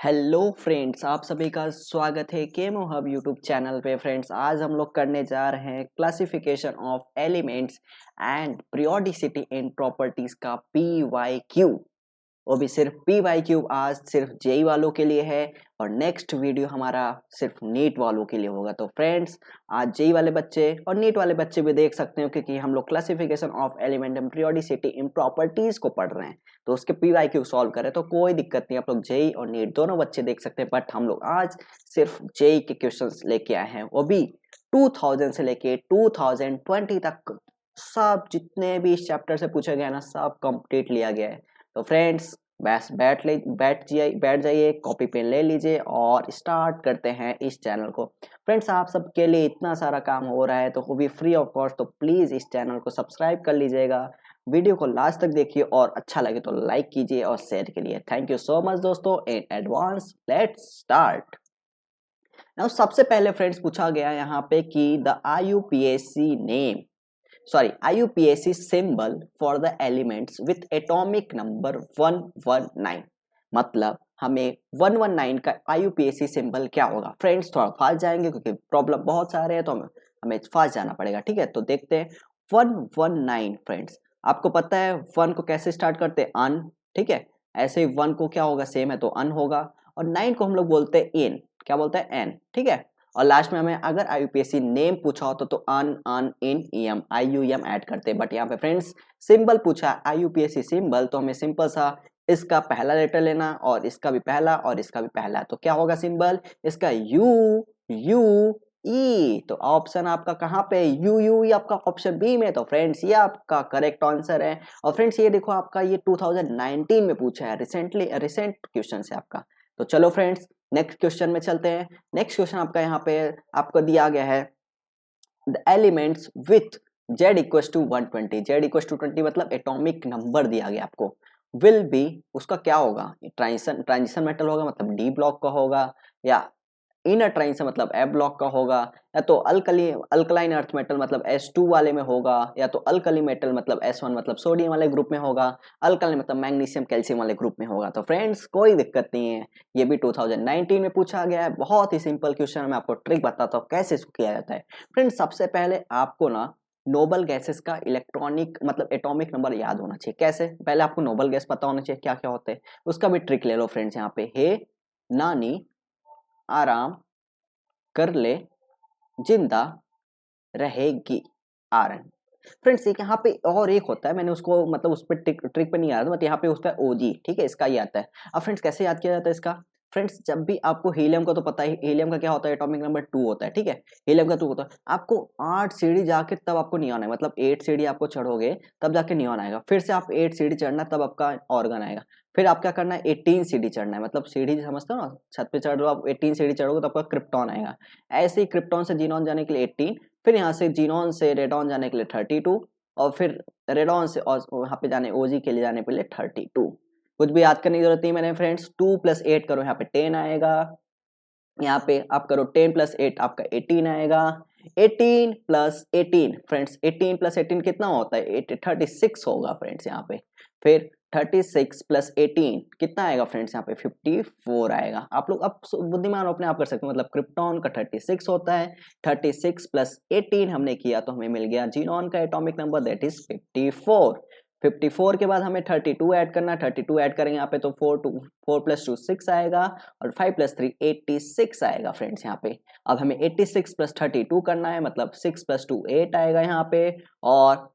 Hello friends, आप सभी का स्वागत है केमो हब यूट्यूब चैनल पे। फ्रेंड्स, आज हम लोग करने जा रहे हैं classification of elements and periodicity in properties का PYQ। वो भी सिर्फ PYQ आज सिर्फ जेई वालों के लिए है और नेक्स्ट वीडियो हमारा सिर्फ नीट वालों के लिए होगा। तो फ्रेंड्स, आज जेई वाले बच्चे और नीट वाले बच्चे भी देख सकते हो क्योंकि हम लोग classification of element and periodicity in properties को पढ़ रहे हैं, तो उसके PYQ सॉल्व करें तो कोई दिक्कत नहीं। आप लोग जेई और नीट दोनों बच्चे देख सकते हैं, बट हम लोग आज सिर्फ जेई के क्वेश्चंस लेके आए हैं, वो भी 2000 से लेके 2020 तक सब जितने भी इस चैप्टर से पूछा गया ना सब कंप्लीट लिया गया है। तो फ्रेंड्स, बस बैठ जाइए, कॉपी पेन ले लीजिए और स्टार्ट करते हैं इस चैनल को। फ्रेंड्स, आप सबके लिए इतना सारा काम हो रहा है तो वो भी फ्री ऑफ कॉस्ट, तो प्लीज़ इस चैनल को सब्सक्राइब कर लीजिएगा। वीडियो को लास्ट तक देखिए और अच्छा लगे तो लाइक कीजिए और शेयर करिए। थैंक यू सो मच दोस्तों in advance. Let's start now. सबसे पहले फ्रेंड्स पूछा गया यहाँ पे कि the IUPAC symbol for the elements with atomic number 119। मतलब हमें 119 का IUPAC सिंबल क्या होगा। फ्रेंड्स, थोड़ा फास्ट जाएंगे क्योंकि प्रॉब्लम बहुत सारे हैं, तो हमें फास्ट जाना पड़ेगा। ठीक है, तो देखते हैं 119। फ्रेंड्स, आपको पता है 1 को कैसे स्टार्ट करते हैं, अन। ठीक है, ऐसे ही 1 को क्या होगा, सेम है तो अन होगा, और 9 को हम लोग बोलते हैं इन। क्या बोलते हैं, एन। ठीक है, और लास्ट में हमें अगर IUPAC नेम पूछा हो तो अन इन ईएम IUM ऐड करते हैं। बट यहाँ पे फ्रेंड्स सिंबल पूछा IUPAC सिंबल, तो हमें सिंपल सा इसका पहला लेटर लेना और इसका भी पहला और इसका भी पहला। तो क्या होगा सिंबल इसका, U तो ऑप्शन आपका कहाँ पे, यू आपका ऑप्शन बी में। तो फ्रेंड्स, ये आपका करेक्ट आंसर है। और फ्रेंड्स, ये देखो आपका ये 2019 में पूछा है, रिसेंट क्वेश्चन है आपका। तो चलो फ्रेंड्स, नेक्स्ट क्वेश्चन में चलते हैं। नेक्स्ट क्वेश्चन आपका यहाँ पे आपको दिया गया है the elements with Z equal to 120। Z equal to 20 मतलब एटॉमिक नंबर दिया गया आपको। विल बी उसका क्या होगा, ट्रांजिशन मेटल होगा मतलब D ब्लॉक का होगा, या इनर ट्रांजिशन मतलब F ब्लॉक का होगा, या तो अल्कलाइन अर्थ मेटल मतलब S2 वाले में होगा, या तो अल्कली मेटल मतलब S1 मतलब सोडियम वाले ग्रुप में होगा, अल्कली मतलब मैग्नीशियम कैल्शियम वाले ग्रुप में होगा। तो फ्रेंड्स, कोई दिक्कत नहीं है, ये भी 2019 में पूछा गया है। बहुत ही सिंपल क्वेश्चन है, मैं आपको ट्रिक बताता हूँ कैसे किया जाता है। फ्रेंड्स, सबसे पहले आपको ना नोबल गैसेस का इलेक्ट्रॉनिक मतलब एटॉमिक नंबर याद होना चाहिए। कैसे, पहले आपको नोबल गैस पता होना चाहिए क्या क्या होते हैं, उसका भी ट्रिक ले लो फ्रेंड्स। यहाँ पे हे नानी आराम कर ले जिंदा रहेगी आरन। फ्रेंड्स, एक यहाँ पे और एक होता है, मैंने उसको मतलब उस पर ट्रिक पे नहीं आ रहा था, बट यहाँ पे उसका ओजी। ठीक है, इसका ये आता है। अब फ्रेंड्स, कैसे याद किया जाता है इसका। फ्रेंड्स, जब भी आपको हीलियम का तो पता है, हीलियम का क्या होता है, एटॉमिक नंबर 2 होता है। ठीक है, हीलियम का 2 होता है। आपको 8 सीढ़ी जाके तब आपको नियॉन है, मतलब 8 सीढ़ी आपको चढ़ोगे तब जाके नियॉन आएगा। फिर से आप 8 सीढ़ी चढ़ना तब आपका ऑर्गन आएगा। फिर आप क्या करना है, 18 सीढ़ी चढ़ना है, मतलब सीढ़ी समझते हो ना, छत पे चढ़ रहे हो आप, 18 सीढ़ी चढ़ोगे तो आपका क्रिप्टॉन आएगा। ऐसे ही क्रिप्टॉन से जीनॉन जाने के लिए 18, फिर यहाँ से जीनॉन से रेडॉन जाने के लिए 32, और फिर रेडॉन से और वहाँ पे जाने ओजी के लिए जाने के लिए 32। कुछ भी याद करने की जरूरत नहीं मैंने फ्रेंड्स। 2 + 8 करो, यहाँ पे 10 आएगा। यहाँ पे आप करो 10 + 8 आपका 18 आएगा। 18 + 18 फ्रेंड्स, 18 + 18 कितना होता है, 36 होगा फ्रेंड्स यहाँ पे। फिर 36 + 18 कितना आएगा फ्रेंड्स, यहाँ पे 54 आएगा। आप लोग अब बुद्धिमान अपने आप कर सकते हो, मतलब क्रिप्टॉन का 36 होता है। 36 + 18 हमने किया तो हमें मिल गया जीनॉन का एटॉमिक नंबर, दैट इज 54। 54 के बाद हमें 32 ऐड करना है। 32 ऐड करेंगे यहाँ पे तो 4 + 2 6 आएगा, और 5 + 3 86 आएगा फ्रेंड्स यहाँ पे। अब हमें 86 + 32 करना है, मतलब 6 + 2 8 आएगा यहाँ पे, और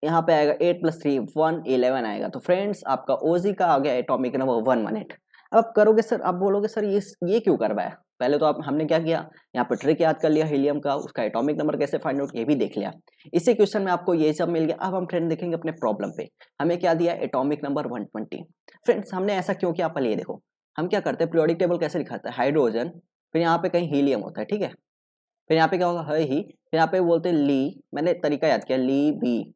यहाँ पे आएगा 8 + 3 111 आएगा। तो फ्रेंड्स, आपका ओजी का आ गया एटॉमिक नंबर 118। अब आप करोगे सर, आप बोलोगे सर ये क्यों करवाया। पहले तो आप हमने क्या किया, यहाँ पे ट्रिक याद कर लिया, हीलियम का उसका एटॉमिक नंबर कैसे फाइंड आउट ये भी देख लिया। इसी क्वेश्चन में आपको ये सब मिल गया। अब हम फ्रेंड देखेंगे अपने प्रॉब्लम पे, हमें क्या दिया, एटॉमिक नंबर 120। फ्रेंड्स, हमने ऐसा क्यों किया, पहले ये देखो। हम क्या करते हैं, पीरियोडिक टेबल कैसे लिखाता है, हाइड्रोजन, फिर यहाँ पे कहीं हीलियम होता है। ठीक है, फिर यहाँ पे क्या होगा, है ही, फिर यहाँ पे बोलते हैं ली, मैंने तरीका याद किया, ली बी,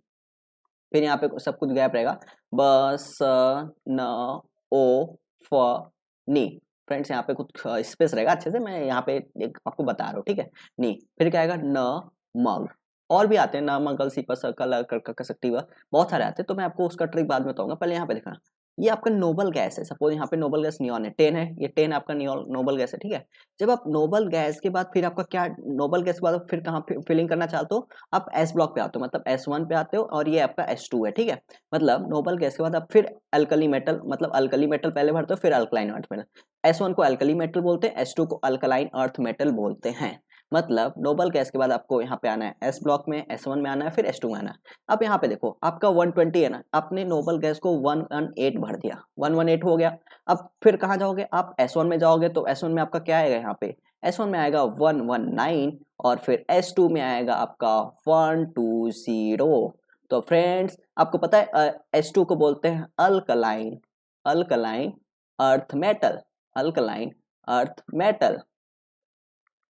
फिर यहाँ पे सब कुछ गैप रहेगा, बस न ओ फ नी। फ्रेंड्स, यहाँ पे कुछ स्पेस रहेगा, अच्छे से मैं यहाँ पे एक आपको बता रहा हूँ। ठीक है, नी, फिर क्या आएगा, न मग, और भी आते हैं, न मगल सीपा सर्कल सकती बहुत सारे आते हैं, तो मैं आपको उसका ट्रिक बाद में बताऊंगा। पहले यहाँ पे देखना, ये आपका नोबल गैस है। सपोज यहाँ पे नोबल गैस नियॉन है, 10 है, ये 10 आपका नोबल गैस है, ठीक है। जब आप नोबल गैस के बाद फिर आपका क्या, नोबल गैस के बाद फिर कहाँ फिलिंग करना चाहते हो, आप एस ब्लॉक पे आते हो, मतलब S1 पे आते हो और ये आपका S2 है, ठीक है। मतलब नोबल गैस के बाद आप फिर अल्कली मेटल, मतलब अल्कली मेटल पहले भरते हो, फिर अल्कलाइन अर्थ मेटल। S1 को अल्कली मेटल बोलते हैं, S2 को अल्कलाइन अर्थ मेटल बोलते हैं। मतलब नोबल गैस के बाद आपको यहाँ पे आना है एस ब्लॉक में, S1 में आना है, फिर S2 में आना है। अब यहाँ पे देखो आपका 120 है ना, आपने नोबल गैस को 118 भर दिया, 118 हो गया। अब फिर कहाँ जाओगे आप, S1 में जाओगे, तो S1 में आपका क्या आएगा, यहाँ पे S1 में आएगा 119 और फिर S2 में आएगा आपका 120। तो फ्रेंड्स आपको पता है S2 को बोलते हैं alkaline, alkaline earth metal, alkaline earth metal.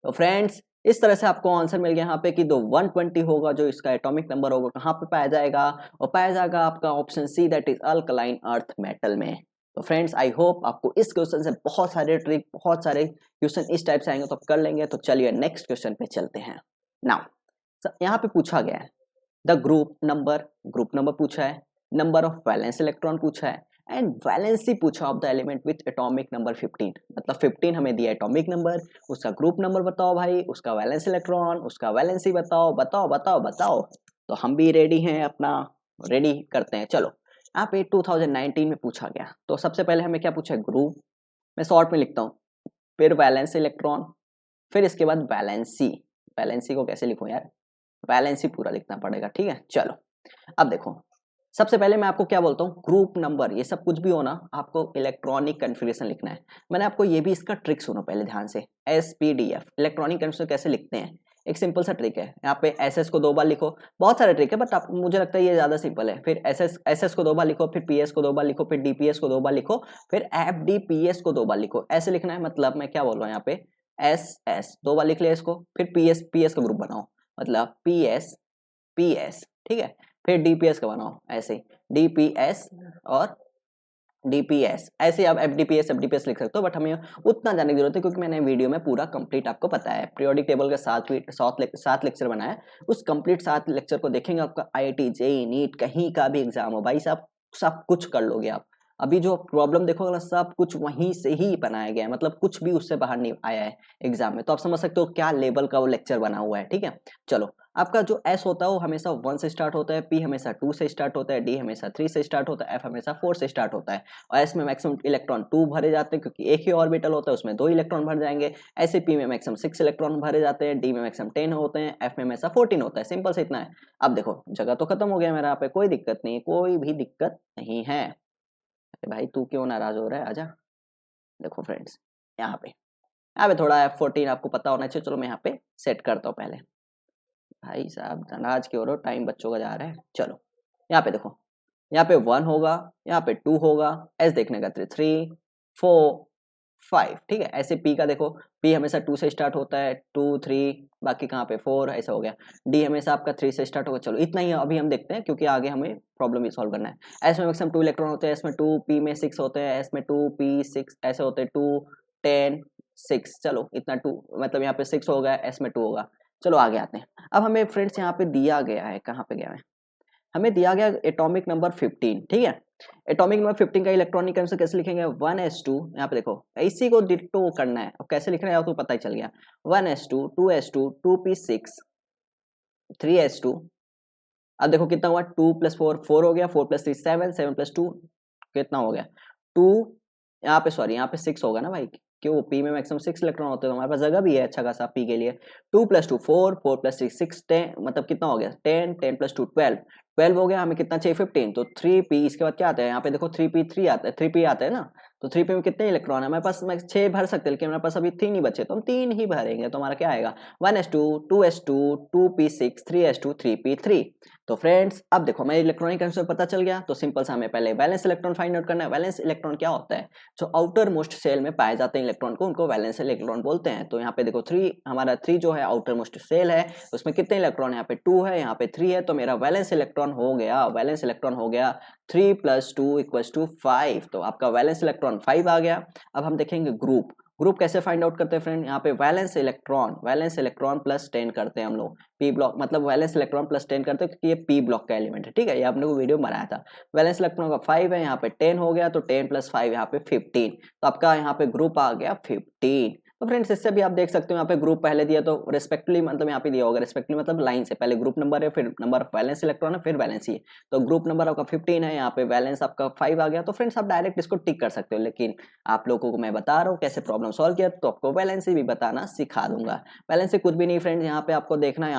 तो फ्रेंड्स इस तरह से आपको आंसर मिल गया यहाँ पे कि 120 होगा जो इसका एटॉमिक नंबर होगा, कहाँ पे पाया जाएगा, और पाया जाएगा आपका option C, that is alkaline earth metal में। तो फ्रेंड्स आई होप आपको इस क्वेश्चन से बहुत सारे ट्रिक, बहुत सारे क्वेश्चन इस टाइप से आएंगे तो आप कर लेंगे। तो चलिए नेक्स्ट क्वेश्चन पे चलते हैं। नाउ यहाँ पे पूछा गया है द ग्रुप नंबर पूछा है, नंबर ऑफ वैलेंस इलेक्ट्रॉन पूछा है, एंड वैलेंसी पूछा of the element with atomic number 15। मतलब 15 हमें दिया एटॉमिक नंबर, उसका ग्रुप नंबर बताओ भाई, उसका वैलेंस इलेक्ट्रॉन, उसका वैलेंसी बताओ, बताओ बताओ बताओ। तो हम भी रेडी हैं, अपना रेडी करते हैं। चलो यहाँ पे 2019 में पूछा गया, तो सबसे पहले हमें क्या पूछा है, ग्रुप, मैं शॉर्ट में लिखता हूँ, फिर वैलेंस इलेक्ट्रॉन, फिर इसके बाद वैलेंसी। वैलेंसी को कैसे लिखूं यार, वैलेंसी पूरा लिखना पड़ेगा, ठीक है। चलो अब देखो सबसे पहले मैं आपको क्या बोलता हूँ, ग्रुप नंबर, ये सब कुछ भी हो ना, आपको इलेक्ट्रॉनिक कन्फिग्रेशन लिखना है। मैंने आपको ये भी इसका ट्रिक सुनो पहले ध्यान से, SPDF इलेक्ट्रॉनिक कन्फिग्रेशन कैसे लिखते हैं, एक सिंपल सा ट्रिक है। यहाँ पे SS को 2 बार लिखो, बहुत सारे ट्रिक है बट आप, मुझे लगता है ये ज्यादा सिंपल है। फिर SS को 2 बार लिखो, फिर PS को 2 बार लिखो, फिर DPS को 2 बार लिखो, फिर FDPS को 2 बार लिखो, ऐसे लिखना है। मतलब मैं क्या बोल रहा हूँ यहाँ पे, SS 2 बार लिख लिया इसको, फिर PS का ग्रुप बनाओ, मतलब PS, ठीक है। फिर DPS का बनाओ ऐसे, DPS और DPS, ऐसे आप FDPS लिख सकते हो, बट हमें उतना जानने की जरूरत है क्योंकि मैंने वीडियो में पूरा कंप्लीट आपको बताया है। पीरियोडिक टेबल का 7 लेक्चर बनाया है, उस कंप्लीट 7 लेक्चर को देखेंगे, आपका IIT JEE नीट कहीं का भी एग्जाम हो भाई साहब, सब कुछ कर लोगे आप। अभी जो प्रॉब्लम देखोगे ना, सब कुछ वहीं से ही बनाया गया है, मतलब कुछ भी उससे बाहर नहीं आया है एग्जाम में। तो आप समझ सकते हो क्या लेवल का वो लेक्चर बना हुआ है, ठीक है। चलो आपका जो S होता है वो हमेशा 1 से स्टार्ट होता है, P हमेशा 2 से स्टार्ट होता है, D हमेशा 3 से स्टार्ट होता है, F हमेशा 4 से स्टार्ट होता है। और S में मैक्सिमम इलेक्ट्रॉन 2 भरे जाते हैं क्योंकि एक ही ऑर्बिटल होता है, उसमें 2 इलेक्ट्रॉन भर जाएंगे। ऐसे P में मैक्सिमम 6 इलेक्ट्रॉन भरे जाते हैं, D में मैक्सिमम 10 होते हैं, F में हमेशा 14 होता है। सिंपल से इतना है। अब देखो जगह तो खत्म हो गया मेरा, यहाँ पे कोई दिक्कत नहीं, कोई भी दिक्कत नहीं है। भाई तू क्यों नाराज हो रहा है, आजा। देखो फ्रेंड्स यहाँ पे थोड़ा F14 आपको पता होना चाहिए। चलो मैं यहाँ पे सेट करता हूँ पहले। भाई साहब नाराज क्यों हो रहे हो, टाइम बच्चों का जा रहा है। चलो यहाँ पे देखो, यहाँ पे 1 होगा, यहाँ पे 2 होगा, S देखने का 3 4 5, ठीक है। ऐसे P का देखो, P हमेशा 2 से स्टार्ट होता है, 2 3, बाकी कहाँ पे 4, ऐसा हो गया। D हमेशा आपका 3 से स्टार्ट होगा। चलो इतना ही अभी हम देखते हैं क्योंकि आगे हमें प्रॉब्लम ही सॉल्व करना है। S में मैक्सिमम 2 इलेक्ट्रॉन होते हैं, S में 2, P में 6 होते हैं, S में 2 P 6 ऐसे होते हैं, 2 10 6। चलो इतना 2, मतलब यहाँ पे 6 होगा, S में 2 होगा। चलो आगे आते हैं। अब हमें फ्रेंड्स यहाँ पे दिया गया है, कहाँ पे गया है, हमें दिया गया एटॉमिक नंबर 15, ठीक है। एटॉमिक नंबर 15 का इलेक्ट्रॉनिक केमिस्ट्री कैसे लिखेंगे, 1s2, यहाँ पे देखो इसी को डिट्टो करना है। अब कैसे लिखना है तो पता ही चल गया, 1s2 2s2 2p6 3s2। अब देखो कितना हुआ, 2 + 4 4 हो गया, 4 + 3 7 7 + 2 कितना हो गया 2। यहाँ पे सॉरी, यहाँ पे 6 होगा ना भाई, क्यों P में मैक्सिमम 6 इलेक्ट्रॉन होते हैं, तो हमारे पास जगह भी है अच्छा खासा P के लिए। 2 + 2 4 4 + 3 6 10, मतलब कितना हो गया 10 10 + 2 12 12 हो गया। हमें कितना चाहिए 15, तो 3p, इसके बाद क्या आता है यहाँ पे देखो 3p3 आता है, 3p आता है ना, तो 3p में कितने इलेक्ट्रॉन है हमारे पास, 6 भर सकते हैं लेकिन हमारे पास अभी 3 ही बचे, तो हम 3 ही भरेंगे। तो हमारा क्या आएगा 1s2 2s2 2p6 3s2 3p3। तो फ्रेंड्स अब देखो हमें इलेक्ट्रॉनिक केमिस्ट्री पता चल गया, तो सिंपल सा हमें पहले वैलेंस इलेक्ट्रॉन फाइंड आउट करना है। वैलेंस इलेक्ट्रॉन क्या होता है, जो आउटर मोस्ट सेल में पाए जाते हैं इलेक्ट्रॉन को, उनको वैलेंस इलेक्ट्रॉन बोलते हैं। तो यहाँ पे देखो 3, हमारा 3 जो है आउटर मोस्ट सेल है, उसमें कितने इलेक्ट्रॉन, यहाँ पे 2 है, यहाँ पे 3 है, तो मेरा वैलेंस इलेक्ट्रॉन हो गया, वैलेंस इलेक्ट्रॉन हो गया 3 + 2 = 5। तो आपका वैलेंस इलेक्ट्रॉन 5 आ गया। अब हम देखेंगे ग्रुप, ग्रुप कैसे फाइंड आउट करते हैं फ्रेंड, यहाँ पे वैलेंस इलेक्ट्रॉन प्लस 10 करते हैं हम लोग, पी ब्लॉक मतलब वैलेंस इलेक्ट्रॉन प्लस 10 करते हैं क्योंकि ये पी ब्लॉक का एलिमेंट है, ठीक है, ये आपने को वीडियो बनाया था। वैलेंस इलेक्ट्रॉन का 5 है, यहाँ पे 10 हो गया, तो 10 प्लस 5 यहाँ पे 15, तो आपका यहाँ पे ग्रुप आ गया 15। तो फ्रेंड्स इससे भी आप देख सकते हो यहाँ पे ग्रुप पहले दिया तो रेस्पेक्टिवली मतलब यहाँ पे दिया होगा, रेस्पेक्टिवली मतलब लाइन से पहले ग्रुप नंबर है, फिर नंबर ऑफ वैलेंस इलेक्ट्रॉन है, फिर वैलेंसी है, तो ग्रुप नंबर आपका 15 है, यहाँ पे वैलेंस आपका 5 आ गया। तो फ्रेंड्स आप डायरेक्ट इसको टिक कर सकते हो, लेकिन आप लोगों को मैं बता रहा हूँ कैसे प्रॉब्लम सॉल्व किया, तो आपको वैलेंसी भी बताना सिखा दूंगा। वैलेंसी कुछ भी नहीं फ्रेंड्स, यहाँ पे आपको देखना है,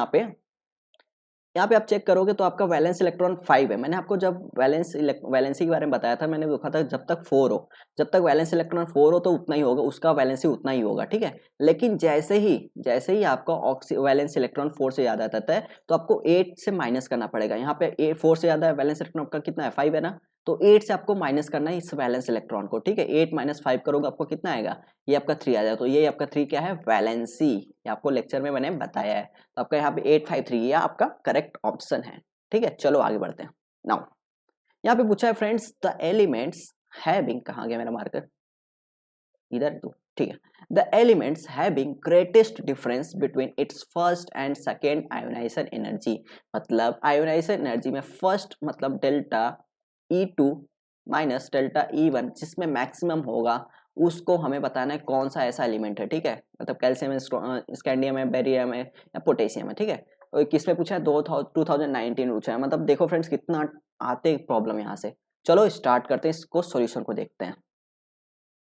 यहाँ पे आप चेक करोगे तो आपका वैलेंस इलेक्ट्रॉन 5 है। मैंने आपको जब वैलेंसी के बारे में बताया था, मैंने देखा था जब तक 4 हो, जब तक वैलेंस इलेक्ट्रॉन 4 हो तो उतना ही होगा, उसका वैलेंसी उतना ही होगा, ठीक है। लेकिन जैसे ही आपका वैलेंस इलेक्ट्रॉन 4 से ज्यादा आता है तो आपको 8 से माइनस करना पड़ेगा। यहाँ पे 4 से ज्यादा है, वैलेंस इलेक्ट्रॉन आपका कितना है 5 है ना, तो 8 से आपको माइनस करना है इस वैलेंस इलेक्ट्रॉन को, ठीक है। 8 माइनस 5 करोगे आपको कितना आएगा, ये आपका 3 आ जाएगा, तो ये आपका 3 क्या है, वैलेंसी, ये आपको लेक्चर में मैंने बताया है। तो आपका यहाँ पे 853 ये आपका करेक्ट ऑप्शन है, ठीक है। चलो आगे बढ़ते हैं। नाउ यहाँ पे पूछा है फ्रेंड्स द एलिमेंट्स हैविंग, कहाँ गया मेरा मार्कर, इधर तो ठीक है, the elements having greatest difference between its first and second ionization energy, मतलब आयोनाइजेशन एनर्जी में फर्स्ट मतलब delta E2 minus delta E1 जिसमें मैक्सिमम होगा, उसको हमें बताना है कौन सा ऐसा एलिमेंट है, ठीक है। मतलब कैल्शियम है, स्कैंडियम है, बेरियम है या पोटेशियम है, ठीक है। और किस में पूछा है, 2019 पूछा है। मतलब देखो फ्रेंड्स कितना आते प्रॉब्लम यहाँ से। चलो स्टार्ट करते हैं, इसको सॉल्यूशन को देखते हैं।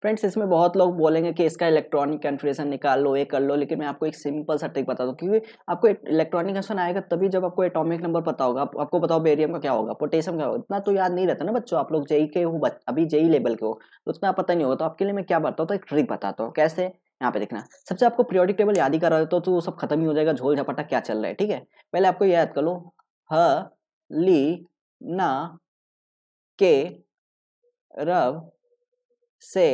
फ्रेंड्स इसमें बहुत लोग बोलेंगे कि इसका इलेक्ट्रॉनिक कन्फिग्रेशन निकाल लो, ये कर लो, लेकिन मैं आपको एक सिंपल सा ट्रिक बता दूं, क्योंकि आपको इलेक्ट्रॉनिक कन्फिग्रेशन आएगा तभी जब आपको एटॉमिक नंबर पता होगा। आपको बताओ बेरियम का क्या होगा, पोटेशियम क्या होगा, इतना तो याद नहीं रहता ना बच्चों, आप लोग जेई के हो, अभी जेई लेवल के हो, तो उतना पता नहीं होगा। तो आपके लिए मैं क्या बताता हूँ, तो एक ट्रिक बताता हूँ कैसे। यहाँ पे देखना, सबसे आपको पीरियोडिक टेबल याद ही करा देता हूँ तो सब खत्म ही हो जाएगा, झोल झपटा क्या चल रहा है, ठीक है। पहले आपको याद कर लो, ह ली ना के रव से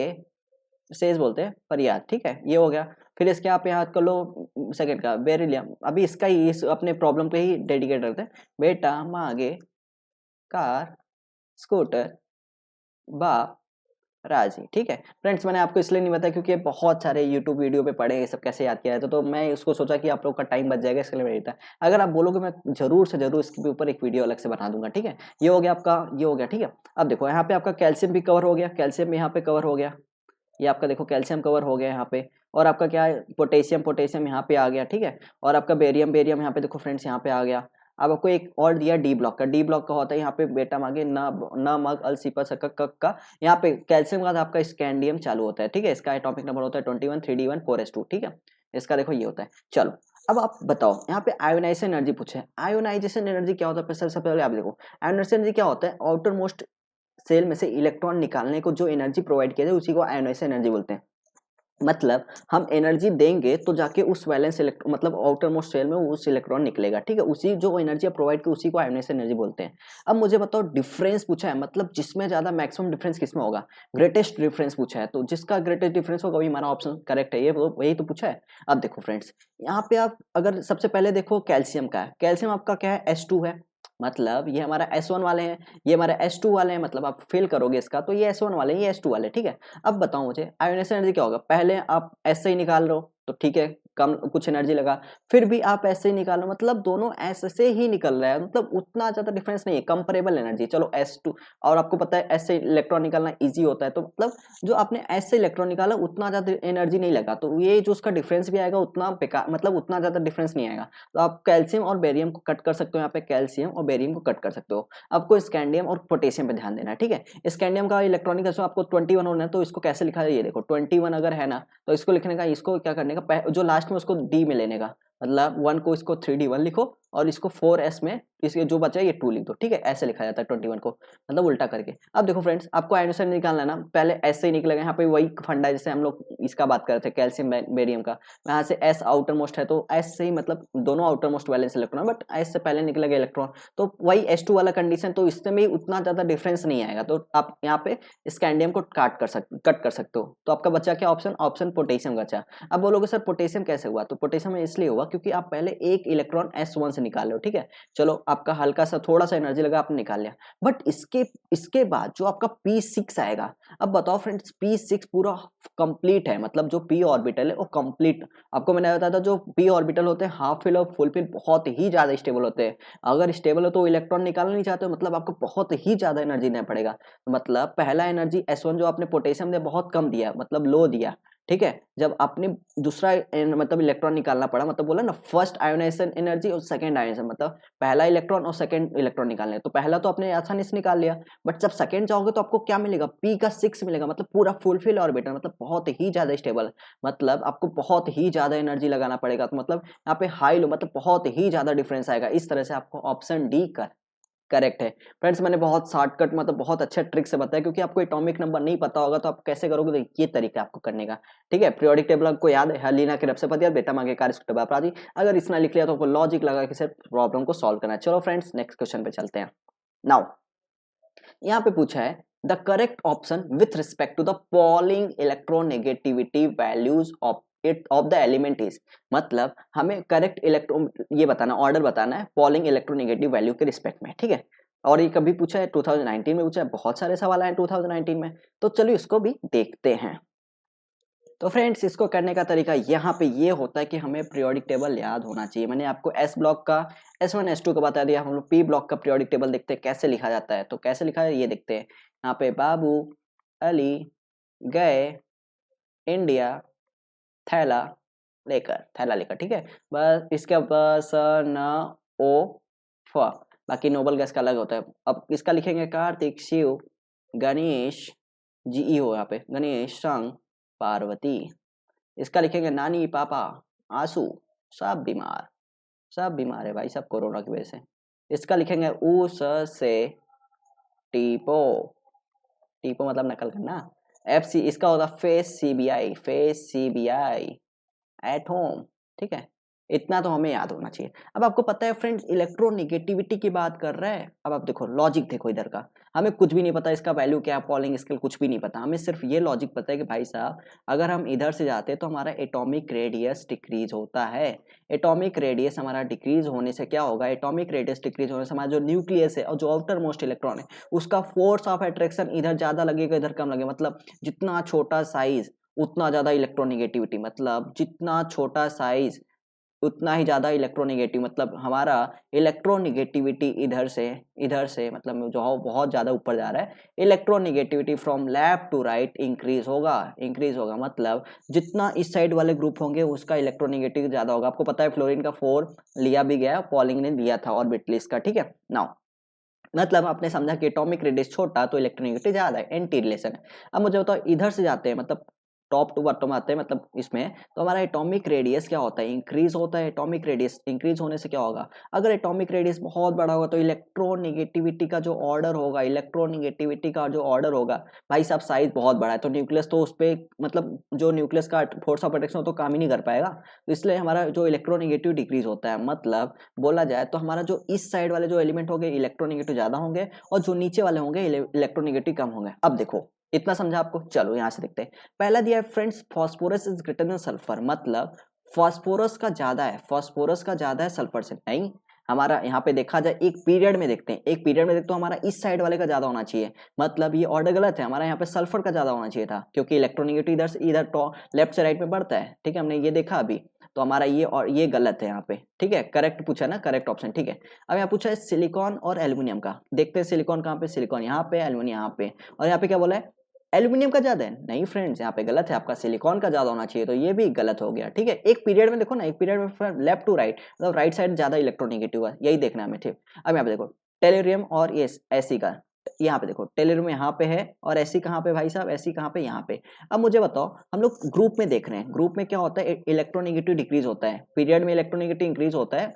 शेष बोलते हैं पर याद, ठीक है, ये हो गया। फिर इसके आप याद कर लो सेकंड का बेरिलियम, अभी इसका ही इस अपने प्रॉब्लम पे ही डेडिकेट करते हैं। बेटा मांगे कार स्कूटर बाप राजी, ठीक है। फ्रेंड्स मैंने आपको इसलिए नहीं बताया क्योंकि बहुत सारे यूट्यूब वीडियो पे पढ़े ये सब कैसे याद किया जाता, तो मैं उसको सोचा कि आप लोग का टाइम बच जाएगा, इसके लिए मैंने था। अगर आप बोलोगे मैं जरूर से जरूर इसके ऊपर एक वीडियो अलग से बना दूंगा, ठीक है। ये हो गया आपका, ये हो गया, ठीक है। अब देखो यहाँ पे आपका कैल्शियम भी कवर हो गया, कैल्शियम यहाँ पे कवर हो गया, ये आपका देखो कैल्शियम कवर हो गया यहाँ पे। और आपका क्या है, पोटेशियम यहाँ पे आ गया, ठीक है। और आपका बेरियम यहाँ पे देखो फ्रेंड्स यहाँ पे आ गया। अब आपको एक और दिया डी ब्लॉक का, डी ब्लॉक का होता है यहाँ पे बेटा मांगे न मग अल सिपा सक का, यहाँ पे कैल्शियम का आपका स्कैंडियम चालू होता है, ठीक है। इसका एटॉमिक नंबर होता है 21 3d1 4s2, ठीक है। इसका देखो ये होता है। चलो अब आप बताओ, यहाँ पे आयोनाइजेशन एनर्जी पूछे, आयोनाइजेशन एनर्जी क्या होता है, सबसे पहले आप देखो आयोनाइजेशन एनर्जी क्या होता है, आउटर मोस्ट सेल में से इलेक्ट्रॉन निकालने को जो एनर्जी प्रोवाइड किया जाए उसी को आयोनाइजेशन एनर्जी बोलते हैं। मतलब हम एनर्जी देंगे तो जाके उस वैलेंस इलेक्ट्रॉन मतलब आउटर मोस्ट सेल में उस इलेक्ट्रॉन निकलेगा, ठीक है। उसी जो एनर्जी प्रोवाइड की उसी को आयोनाइजेशन एनर्जी बोलते हैं। अब मुझे बताओ डिफरेंस पूछा है, मतलब जिसमें ज्यादा मैक्सिमम डिफरेंस किसमें होगा, ग्रेटेस्ट डिफरेंस पूछा है, तो जिसका ग्रेटेस्ट डिफरेंस होगा वही हमारा ऑप्शन करेक्ट है, ये वही तो पूछा है। अब देखो फ्रेंड्स यहाँ पे आप अगर सबसे पहले देखो कैल्शियम का है, कैल्शियम आपका क्या है, S2 है, मतलब ये हमारा S1 वाले हैं, ये हमारा S2 वाले हैं, मतलब आप फेल करोगे इसका तो ये S1 वाले, ये S2 वाले, ठीक है। अब बताओ मुझे आयोनाइजेशन एनर्जी क्या होगा, पहले आप ऐसे ही निकाल रहे हो तो ठीक है, कम कुछ एनर्जी लगा, फिर भी आप ऐसे ही निकालो, मतलब दोनों ऐसे से ही निकल रहा है, मतलब उतना ज्यादा डिफरेंस नहीं है, कंपेरेबल एनर्जी। चलो S2, और आपको पता है ऐसे इलेक्ट्रॉन निकालना इजी होता है, तो मतलब जो आपने ऐसे इलेक्ट्रॉन निकाला उतना ज्यादा एनर्जी नहीं लगा, तो ये जो उसका डिफरेंस भी आएगा उतना बेकार, मतलब उतना ज्यादा डिफरेंस नहीं आएगा। तो आप कैल्शियम और बेरियम को कट कर सकते हो, यहाँ पे कैल्शियम और बेरियम को कट कर सकते हो। आपको स्कैंडियम और पोटेशियम पे ध्यान देना है, ठीक है। स्कैंडियम का इलेक्ट्रॉनिक आपको 21 होना है, तो इसको कैसे लिखा है, ये देखो 21 अगर है ना, तो इसको लिखने का, इसको क्या करने का, जो लास्ट में उसको डी में लेने का, मतलब 1 को इसको 3d1 लिखो और इसको 4s में इसके जो बचा है ये 2 लिख दो, ठीक है। ऐसे लिखा जाता है 21 को, मतलब उल्टा करके। अब देखो फ्रेंड्स आपको आयोनाइजेशन निकालना है ना, पहले ऐसे ही निकलेगा, यहाँ पे वही फंडा है जैसे हम लोग इसका बात कर रहे थे कैल्शियम बेरियम का, यहाँ से S आउटर मोस्ट है तो S से ही मतलब दोनों outer most valence electron, but S से पहले निकलेगा इलेक्ट्रॉन, तो वही S2 वाला कंडीशन, तो इसमें भी उतना ज्यादा डिफरेंस नहीं आएगा, तो आप यहाँ पे स्कैंडियम को कट कर सकते हो। तो आपका बचा क्या ऑप्शन, ऑप्शन पोटेशियम बचा। अब बोलोगे सर पोटेशियम कैसे हुआ, तो पोटेशियम इसलिए हुआ क्योंकि आप पहले एक इलेक्ट्रॉन S1 से निकाल लो, ठीक है। चलो आपका हल्का सा थोड़ा सा एनर्जी लगा, आपने निकाल लिया। बट इसके बाद जो आपका P6 आएगा, अब बताओ फ्रेंड्स P6 पूरा कंप्लीट है, मतलब जो p ऑर्बिटल है वो कंप्लीट। आपको मैंने बताया था जो p ऑर्बिटल होते हैं हाफ फिल और फुल फिल बहुत ही ज्यादा स्टेबल होते हैं। अगर स्टेबल हो तो इलेक्ट्रॉन निकालना नहीं चाहते हो, मतलब आपको बहुत ही ज्यादा एनर्जी देना पड़ेगा। मतलब पहला एनर्जी S1 जो आपने पोटेशियम ने बहुत कम दिया, मतलब लो दिया, ठीक है। जब आपने दूसरा मतलब इलेक्ट्रॉन निकालना पड़ा, मतलब बोला ना फर्स्ट आयोनाइजेशन एनर्जी और सेकंड आयोनाइजेशन, मतलब पहला इलेक्ट्रॉन और सेकंड इलेक्ट्रॉन निकालने, तो पहला तो आपने आसानी से निकाल लिया। बट जब सेकंड जाओगे तो आपको क्या मिलेगा, P का 6 मिलेगा, मतलब पूरा फुलफिल ऑर्बिटल, मतलब बहुत ही ज्यादा स्टेबल। मतलब आपको बहुत ही ज्यादा एनर्जी लगाना पड़ेगा, तो मतलब यहाँ पे हाई लो, मतलब बहुत ही ज्यादा डिफरेंस आएगा। इस तरह से आपको ऑप्शन डी करेक्ट है। फ्रेंड्स मैंने बहुत शॉर्टकट मतलब बहुत अच्छे ट्रिक से बताया, क्योंकि आपको एटॉमिक नंबर नहीं पता होगा तो आप कैसे करोगे, तो ये तरीका आपको करने का, ठीक है। पीरियोडिक टेबल आपको याद है, हलीना के रप्सपति और बेटा मांगे कार्य अपराधी, अगर इतना लिख लिया तो आपको लॉजिक लगा कि सिर्फ प्रॉब्लम को सॉल्व करना है। चलो फ्रेंड्स नेक्स्ट क्वेश्चन पे चलते हैं। नाउ यहाँ पे पूछा है the correct option with respect to the Pauling electronegativity values of the element is, मतलब हमें करेक्ट इलेक्ट्रो ये बताना, ऑर्डर बताना है पॉलिंग इलेक्ट्रोनेगेटिव वैल्यू के रिस्पेक्ट में, ठीक है। और ये कभी पूछा है 2019 में पूछा है, बहुत सारे सवाल आए 2019 में, तो चलिए इसको भी देखते हैं। तो फ्रेंड्स इसको करने का तरीका यहाँ पे ये होता है कि हमें पीरियोडिक टेबल याद होना चाहिए। मैंने आपको एस ब्लॉक का S1 S2 का बता दिया, हम लोग पी ब्लॉक का पीरियोडिक टेबल देखते हैं कैसे लिखा जाता है। तो कैसे लिखा है ये देखते हैं। यहाँ पे बाबू अली गए इंडिया थैला लेकर, ठीक है। बस इसके बस न ओ फ, बाकी नोबल गैस का अलग होता है। अब इसका लिखेंगे कार्तिक शिव गणेश जीई हो, यहाँ पे गणेश संग पार्वती। इसका लिखेंगे नानी पापा आंसू, सब बीमार, सब बीमार है भाई, सब कोरोना की वजह से। इसका लिखेंगे ऊ से टीपो, टीपो मतलब नकल करना। FC इसका होगा face CBI, face CBI at home, ठीक है। इतना तो हमें याद होना चाहिए। अब आपको पता है फ्रेंड्स इलेक्ट्रोनिगेटिविटी की बात कर रहा है। अब आप देखो लॉजिक देखो इधर का, हमें कुछ भी नहीं पता इसका वैल्यू क्या, पॉलिंग स्केल कुछ भी नहीं पता, हमें सिर्फ ये लॉजिक पता है कि भाई साहब अगर हम इधर से जाते हैं तो हमारा एटॉमिक रेडियस डिक्रीज होता है। एटॉमिक रेडियस हमारा डिक्रीज होने से क्या होगा, एटॉमिक रेडियस डिक्रीज होने से हमारा जो न्यूक्लियस है और जो आउटर मोस्ट इलेक्ट्रॉन है उसका फोर्स ऑफ अट्रैक्शन इधर ज्यादा लगेगा इधर कम लगेगा। मतलब जितना छोटा साइज उतना ज्यादा इलेक्ट्रोनिगेटिविटी, मतलब जितना छोटा साइज उतना ही ज्यादा इलेक्ट्रोनिगेटिव, मतलब हमारा इलेक्ट्रोनिगेटिविटी इधर से मतलब जो बहुत ज्यादा ऊपर जा रहा है, electronegativity from left to right increase होगा। मतलब जितना इस साइड वाले ग्रुप होंगे उसका इलेक्ट्रोनिगेटिव ज्यादा होगा। आपको पता है फ्लोरीन का 4 लिया भी गया, पॉलिंग ने लिया था ऑर्बिटलिस का, ठीक है। नाउ मतलब आपने समझा कि एटॉमिक रेडियस छोटा तो इलेक्ट्रोनिगेटिविटी ज्यादा है, एंटी रिलेशन है। अब मुझे बताओ इधर से जाते हैं, मतलब टॉप टू बॉटम आते हैं, मतलब इसमें तो हमारा एटॉमिक रेडियस क्या होता है, इंक्रीज होता है। एटॉमिक रेडियस इंक्रीज होने से क्या होगा, अगर एटॉमिक रेडियस बहुत बड़ा होगा तो इलेक्ट्रोनिगेटिविटी का जो ऑर्डर होगा, इलेक्ट्रोनिगेटिविटी का जो ऑर्डर होगा, भाई साहब साइज बहुत बड़ा है तो न्यूक्लियस तो उस पर मतलब जो न्यूक्लियस का फोर्स ऑफ अट्रैक्शन तो काम ही नहीं कर पाएगा, तो इसलिए हमारा जो इलेक्ट्रोनिगेटिव डिक्रीज होता है। मतलब बोला जाए तो हमारा जो इस साइड वाले जो एलिमेंट होंगे इलेक्ट्रोनिगेटिव ज्यादा होंगे और जो नीचे वाले होंगे इलेक्ट्रोनिगेटिव कम होंगे। अब देखो इतना समझा आपको, चलो यहाँ से देखते हैं। पहला दिया है friends phosphorus is greater then sulphur, मतलब फॉस्फोरस का ज्यादा है सल्फर से नहीं। हमारा यहाँ पे देखा जाए एक पीरियड में देखते हैं, एक पीरियड में देखते तो हमारा इस साइड वाले का ज्यादा होना चाहिए, मतलब ये ऑर्डर गलत है, हमारा यहाँ पे सल्फर का ज्यादा होना चाहिए था, क्योंकि इलेक्ट्रोनिगेटिव इधर से इधर लेफ्ट से राइट में बढ़ता है, ठीक है, हमने ये देखा अभी। तो हमारा ये और ये गलत है यहाँ पे, ठीक है। करेक्ट पूछा ना, करेक्ट ऑप्शन, ठीक है। अब यहाँ पूछा है सिलिकॉन और एल्यूमिनियम का, देखते हैं सिलिकॉन कहाँ पे, सिलिकॉन यहाँ पे, एल्यूमिनियम यहाँ पे, और यहाँ पे क्या बोला है एल्यूमिनियम का ज्यादा है, नहीं फ्रेंड्स यहाँ पे गलत है, आपका सिलिकॉन का ज्यादा होना चाहिए, तो ये भी गलत हो गया, ठीक है। एक पीरियड में देखो ना, एक पीरियड में लेफ्ट टू राइट मतलब राइट साइड ज्यादा इलेक्ट्रोनिगेटिव है, यही देखना है हमें, ठीक। अब यहाँ पे देखो टेलेरियम और ये एसी का, यहाँ पे देखो टेलेरियम यहाँ पे है और एसी कहाँ पे भाई साहब, एसी कहाँ पे, यहाँ पे। अब मुझे बताओ हम लोग ग्रुप में देख रहे हैं, ग्रुप में क्या होता है इलेक्ट्रोनिगेटिव डिक्रीज होता है, पीरियड में इलेक्ट्रोनिगेटिव इंक्रीज होता है,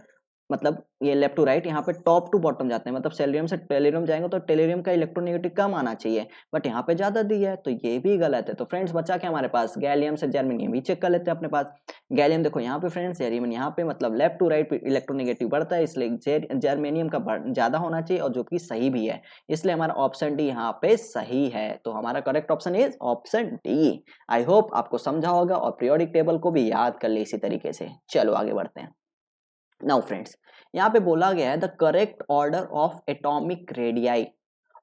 मतलब ये लेफ्ट टू राइट, यहाँ पे टॉप टू बॉटम जाते हैं, मतलब सेलेरियम से टेलेरियम जाएंगे तो टेलेरियम का इलेक्ट्रोनेगेटिव कम आना चाहिए, बट यहाँ पे ज्यादा दिया है तो ये भी गलत है। तो फ्रेंड्स बचा क्या हमारे पास, गैलियम से जर्मेनियम भी चेक कर लेते हैं अपने पास। गैलियम देखो यहाँ पे फ्रेंड्स, जर्मेनियम यहाँ पे, मतलब लेफ्ट टू राइट इलेक्ट्रोनेगेटिव बढ़ता है, इसलिए जर्मेनियम का ज्यादा होना चाहिए और जो कि सही भी है, इसलिए हमारा ऑप्शन डी यहाँ पे सही है। तो हमारा correct option is option D. I hope आपको समझा होगा और पीरियोडिक टेबल को भी याद कर ले इसी तरीके से। चलो आगे बढ़ते हैं। नाउ फ्रेंड्स, यहाँ पे बोला गया है the correct order of atomic radii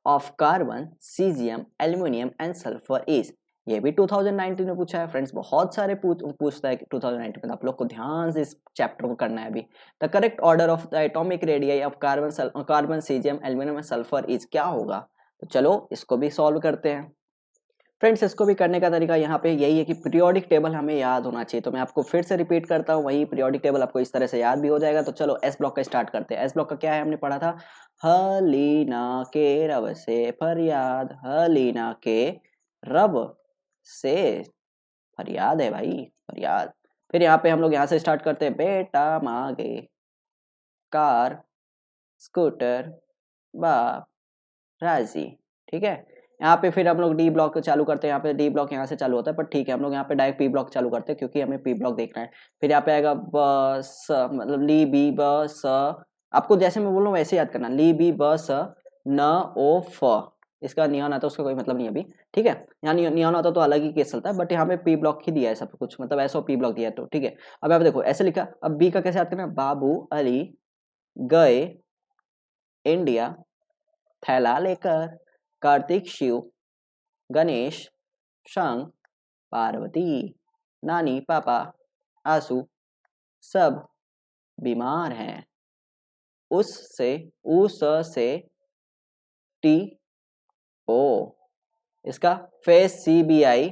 of carbon, caesium, aluminium and sulphur is. ये भी 2019 में पूछा है फ्रेंड्स, बहुत सारे पूछता है 2019 में, आप लोग को ध्यान से इस चैप्टर को करना है अभी। The correct order of the atomic radii of carbon, caesium, aluminium and sulphur is, क्या होगा? तो चलो इसको भी सॉल्व करते हैं फ्रेंड्स। इसको भी करने का तरीका यहाँ पे यही है कि पीरियोडिक टेबल हमें याद होना चाहिए, तो मैं आपको फिर से रिपीट करता हूँ, वही पीरियोडिक टेबल आपको इस तरह से याद भी हो जाएगा। तो चलो एस ब्लॉक का स्टार्ट करते हैं। एस ब्लॉक का क्या है, हमने पढ़ा था, हलीना के रब से फरियाद, हलीना के रब से फरियाद है भाई, फरियाद। फिर यहाँ पे हम लोग यहाँ से स्टार्ट करते हैं, बेटा मांगे कार, स्कूटर, बाप राजी। ठीक है, यहाँ पे फिर हम लोग डी ब्लॉक चालू करते हैं। यहाँ पे डी ब्लॉक यहाँ से चालू होता है, पर ठीक है हम लोग यहाँ पे डायरेक्ट पी ब्लॉक चालू करते हैं क्योंकि हमें पी ब्लॉक देखना है। फिर यहाँ पे आएगा ब स, मतलब ली बी ब स, आपको जैसे मैं बोल रहा हूँ वैसे याद करना, ली बी ब स न ओ फ। इसका नियॉन आता है, उसका कोई मतलब नहीं अभी, ठीक है। यहाँ नियॉन आता तो अलग ही केस चलता है, बट यहाँ पे पी ब्लॉक ही दिया है सब कुछ, मतलब ऐसा पी ब्लॉक दिया है तो ठीक है। अब आप देखो ऐसे लिखा, अब बी का कैसे याद करना, बाबू अली गए इंडिया थैला लेकर, कार्तिक शिव गणेश शंख पार्वती, नानी पापा आंसू सब बीमार हैं, उससे उस से टी ओ। इसका फेस सीबीआई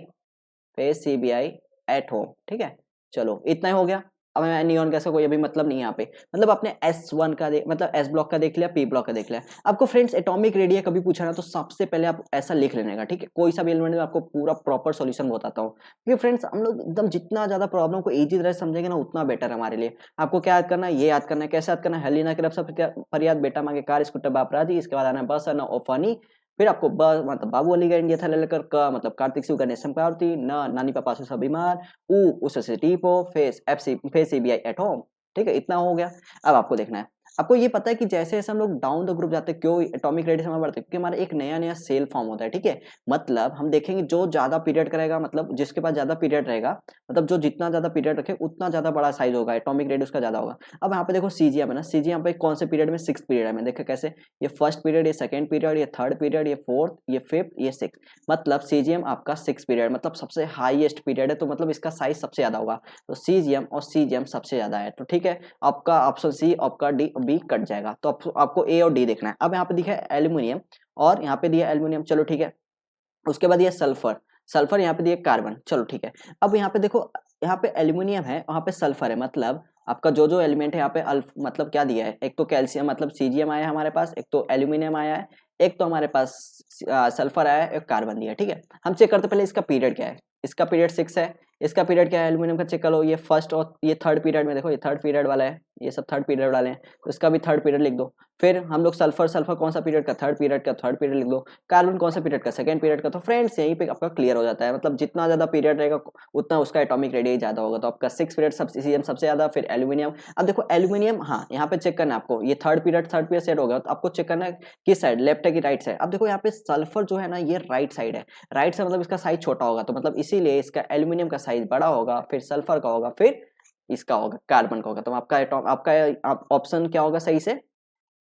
एट होम, ठीक है। चलो इतना ही हो गया। अब मैं नियॉन गैस का कोई अभी मतलब नहीं यहाँ पे, मतलब आपने S1 का मतलब एस ब्लॉक का देख लिया, पी ब्लॉक का देख लिया। आपको फ्रेंड्स एटॉमिक रेडिया कभी पूछा ना तो सबसे पहले आप ऐसा लिख लेने का, ठीक है। कोई सा भी एलिमेंट में आपको पूरा प्रॉपर सॉल्यूशन बताता हूँ, क्योंकि फ्रेंड्स हम लोग एकदम जितना ज्यादा प्रॉब्लम को इजी तरह से समझेंगे ना उतना बेटर है हमारे लिए। आपको क्या याद करना है, ये याद करना है। कैसे याद करना है, हलीना की रब से फरियाद, बेटा मांगे कार, स्कूटर बाप राजी। इसके बाद आना है बस न ओफानी, फिर आपको ब मतलब बाबू अली गए इंडिया था लेकर, क मतलब कार्तिक शिव गणेश पार्वती, न नानी पापा से सब बीमार, ऊ उससे टीपो, फेस सीबीआई एट होम, ठीक है। इतना हो गया। अब आपको देखना है, आपको ये पता है कि जैसे जैसे हम लोग डाउन द ग्रुप जाते हैं, क्यों एटॉमिक रेडियस में बढ़ते हैं, क्योंकि हमारा एक नया नया सेल फॉर्म होता है, ठीक है। मतलब हम देखेंगे जो ज्यादा पीरियड करेगा, मतलब जिसके पास ज्यादा पीरियड रहेगा, मतलब जो जितना ज्यादा पीरियड रखे उतना ज्यादा बड़ा साइज होगा, एटॉमिक रेडियस का ज्यादा होगा। अब यहाँ पे देखो सीजीएम है ना, सीजीएम पे कौन से पीरियड में, 6 पीरियड में, देखो कैसे, ये फर्स्ट पीरियड, ये सेकंड पीरियड, ये थर्ड पीरियड, ये फोर्थ, ये फिफ्थ, ये सिक्स, मतलब सीजीएम आपका 6 पीरियड, मतलब सबसे हाईएस्ट पीरियड है, तो मतलब इसका साइज सबसे ज्यादा होगा, तो सीजीएम और सीजीएम सबसे ज्यादा है, तो ठीक है। आपका ऑप्शन सी, आपका डी बी कट जाएगा, तो आपको ए और डी देखना है। अब यहाँ पे दिखा है एल्यूमिनियम और यहाँ पे दिया एल्यूमिनियम, चलो ठीक है। उसके बाद ये सल्फर, सल्फर यहाँ पे दिया कार्बन, चलो ठीक है। अब यहाँ पे देखो, यहाँ पे एल्यूमिनियम है, वहाँ पे सल्फर है, मतलब आपका जो जो एलिमेंट है यहाँ पे मतलब क्या दिया है, एक तो कैल्शियम मतलब सीजियम आया है हमारे पास, एक तो एल्यूमिनियम आया है, एक तो हमारे पास सल्फर आया है, एक कार्बन दिया है, ठीक है। हम चेक करते पहले इसका पीरियड क्या है, इसका पीरियड 6 है, इसका पीरियड क्या है एल्यूमिनियम का, चेक करो, ये फर्स्ट और ये थर्ड पीरियड में, देखो ये थर्ड पीरियड वाला है, ये सब थर्ड पीरियड वाले हैं, तो इसका भी थर्ड पीरियड लिख दो। फिर हम लोग सल्फर, सल्फर कौन सा पीरियड का, थर्ड पीरियड का, थर्ड पीरियड लिख दो। कार्बन कौन सा पीरियड का, सेकंड पीरियड का। तो फ्रेंड्स यहीं पे आपका क्लियर हो जाता है, मतलब जितना ज्यादा पीरियड रहेगा उतना उसका एटॉमिक रेडियस ज्यादा होगा, तो आपका 6 पीरियड सबसे ज्यादा, फिर एल्यूमिनियम। अब देखो एल्यूमिनियम, हाँ यहाँ पे चेक करना है आपको, ये थर्ड पीरियड सेट हो गया, तो आपको चेक करना है किस साइड, लेफ्ट है कि राइट साइड। अब देखो यहाँ पे सल्फर जो है ना ये राइट साइड है, राइट से मतलब इसका साइज छोटा होगा, तो मतलब इसीलिए इसका एल्यूमिनियम का साइज बड़ा होगा, फिर सल्फर का होगा, फिर इसका होगा कार्बन का होगा। तो आपका ऑप्शन क्या होगा सही से,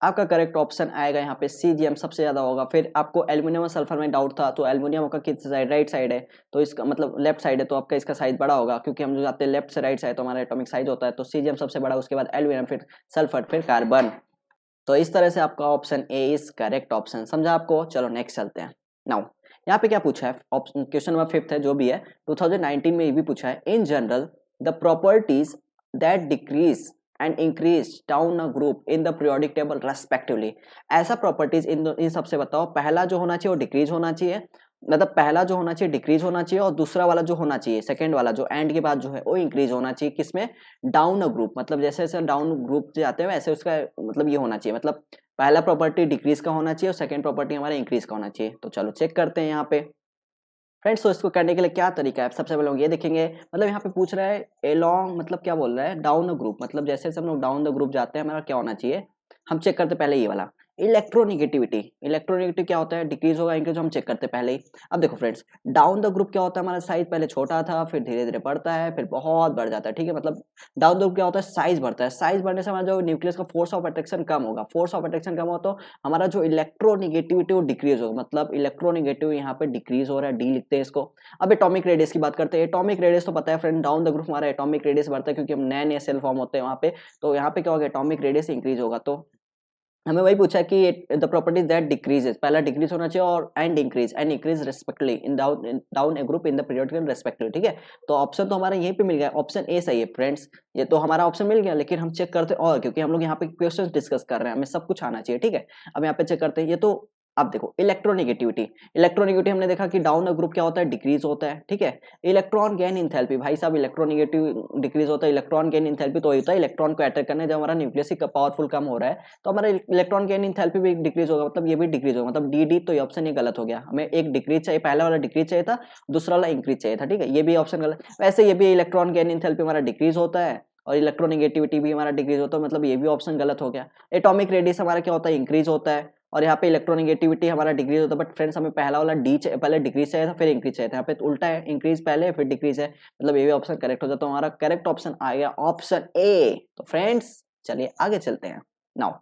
आपका करेक्ट ऑप्शन आएगा यहाँ पे सीजीएम सबसे ज्यादा होगा। फिर आपको एल्यूमिनियम और सल्फर में डाउट था, तो एल्यूमिनियम का किस साइड, राइट साइड है, तो इसका मतलब लेफ्ट साइड है, तो आपका इसका साइज बड़ा होगा, क्योंकि हम जो जाते हैं लेफ्ट से राइट साइड तो हमारा एटॉमिक साइज होता है, तो सीजीएम सबसे बड़ा, उसके बाद एल्यूमिनियम, फिर सल्फर, फिर कार्बन। तो इस तरह से आपका option A is correct option, समझा आपको। चलो नेक्स्ट चलते हैं। नाउ यहाँ पे क्या पूछा है, ऑप्शन क्वेश्चन नंबर 5 है जो भी है, 2019 में ये भी पूछा है, in general the properties that decrease and increase down a group in the periodic table respectively. ऐसा प्रॉपर्टीज इन सबसे बताओ, पहला जो होना चाहिए वो डिक्रीज होना चाहिए, मतलब पहला जो होना चाहिए डिक्रीज होना चाहिए, और दूसरा वाला जो होना चाहिए, सेकंड वाला जो एंड के बाद जो है वो इंक्रीज होना चाहिए, किसमें, डाउन अ ग्रुप, मतलब जैसे जैसे डाउन ग्रुप जाते हैं वैसे उसका मतलब ये होना चाहिए, मतलब पहला प्रॉपर्टी डिक्रीज का होना चाहिए और सेकंड प्रॉपर्टी हमारा इंक्रीज का होना चाहिए। तो चलो चेक करते हैं यहाँ पे फ्रेंड्स। तो इसको करने के लिए क्या तरीका है, सबसे पहले हम ये देखेंगे, मतलब यहाँ पे पूछ रहा है एलॉन्ग, मतलब क्या बोल रहा है, डाउन द ग्रुप, मतलब जैसे जैसे हम लोग डाउन द ग्रुप जाते हैं हमारा क्या होना चाहिए, हम चेक करते पहले ये वाला, इलेक्ट्रोनिगेटिविटी, इलेक्ट्रोनिगेटिविटी क्या होता है, डिक्रीज होगा इंक्रीज, हम चेक करते हैं पहले ही। अब देखो फ्रेंड्स, डाउन द ग्रुप क्या होता है, हमारा साइज पहले छोटा था, फिर धीरे धीरे बढ़ता है, फिर बहुत बढ़ जाता है, ठीक है। मतलब डाउन द ग्रुप क्या होता है, साइज बढ़ता है, साइज बढ़ने से हमारा जो न्यूक्लियस का फोर्स ऑफ अट्रैक्शन कम होगा, फोर्स ऑफ अट्रैक्शन कम हो तो हमारा जो इलेक्ट्रोनिगेटिविटी वो डिक्रीज होगा, मतलब इलेक्ट्रोनिगेटिव यहाँ पे डिक्रीज हो रहा है, डी लिखते हैं इसको। अब एटॉमिक रेडियस की बात करते हैं। एटॉमिक रेडियस तो पता है फ्रेंड, डाउन द ग्रुप हमारा एटॉमिक रेडियस बढ़ता है, क्योंकि हम नए नए सेल फॉर्म होते हैं वहाँ पे, तो यहाँ पे क्या होगा, एटॉमिक रेडियस इंक्रीज होगा। तो हमें वही पूछा कि द प्रॉपर्टीज दैट डिक्रीजेस, पहला डिक्रीज होना चाहिए और and increase respectively in down A group in the periodical respectively, ठीक है। तो ऑप्शन तो हमारा यहीं पे मिल गया, ऑप्शन ए सही है फ्रेंड्स। ये तो हमारा ऑप्शन मिल गया, लेकिन हम चेक करते और, क्योंकि हम लोग यहाँ पे क्वेश्चन डिस्कस कर रहे हैं, हमें सब कुछ आना चाहिए, ठीक है। अब यहाँ पे चेक करते हैं ये तो। अब देखो इलेक्ट्रोनिगेटिविटी, इलेक्ट्रोनिगेटिविटी हमने देखा कि डाउन द ग्रुप क्या होता है, डिक्रीज होता है, ठीक है। इलेक्ट्रॉन गेन इंथैल्पी, भाई साहब इलेक्ट्रोनिगेटिव डिक्रीज होता है, इलेक्ट्रॉन गेन इंथैल्पी तो होता है इलेक्ट्रॉन को अटैक करने, जब हमारा न्यूक्लियस पावरफुल कम हो रहा है तो हमारा इलेक्ट्रॉन गेन इंथैल्पी भी डिक्रीज होगा, मतलब ये भी डिक्रीज होगा, मतलब डी डी, तो ये ऑप्शन ये गलत हो गया। हमें एक डिक्रीज चाहिए, पहला वाला डिक्रीज चाहिए था, दूसरा वाला इंक्रीज चाहिए था, ठीक है। ये भी ऑप्शन गलत। वैसे ये भी इलेक्ट्रॉन गेन इंथैल्पी हमारा डिक्रीज होता है और इलेक्ट्रोनिगेटिविटी भी हमारा डिक्रीज होता है, मतलब ये भी ऑप्शन गलत हो गया। एटॉमिक रेडियस हमारा क्या होता है, इंक्रीज होता है, और यहाँ पे इलेक्ट्रोनिगेटिविटी हमारा डिक्रीज होता है। बट फ्रेंड्स हमें पहला वाला डी पहले डिक्रीज चाहिए था, फिर इंक्रीज चाहिए था, यहाँ पे तो उल्टा है, इंक्रीज पहले फिर डिक्रीज है, मतलब ये भी ऑप्शन करेक्ट हो जाता है। तो हमारा करेक्ट ऑप्शन आ गया ऑप्शन ए। तो फ्रेंड्स चलिए आगे चलते हैं। नाउ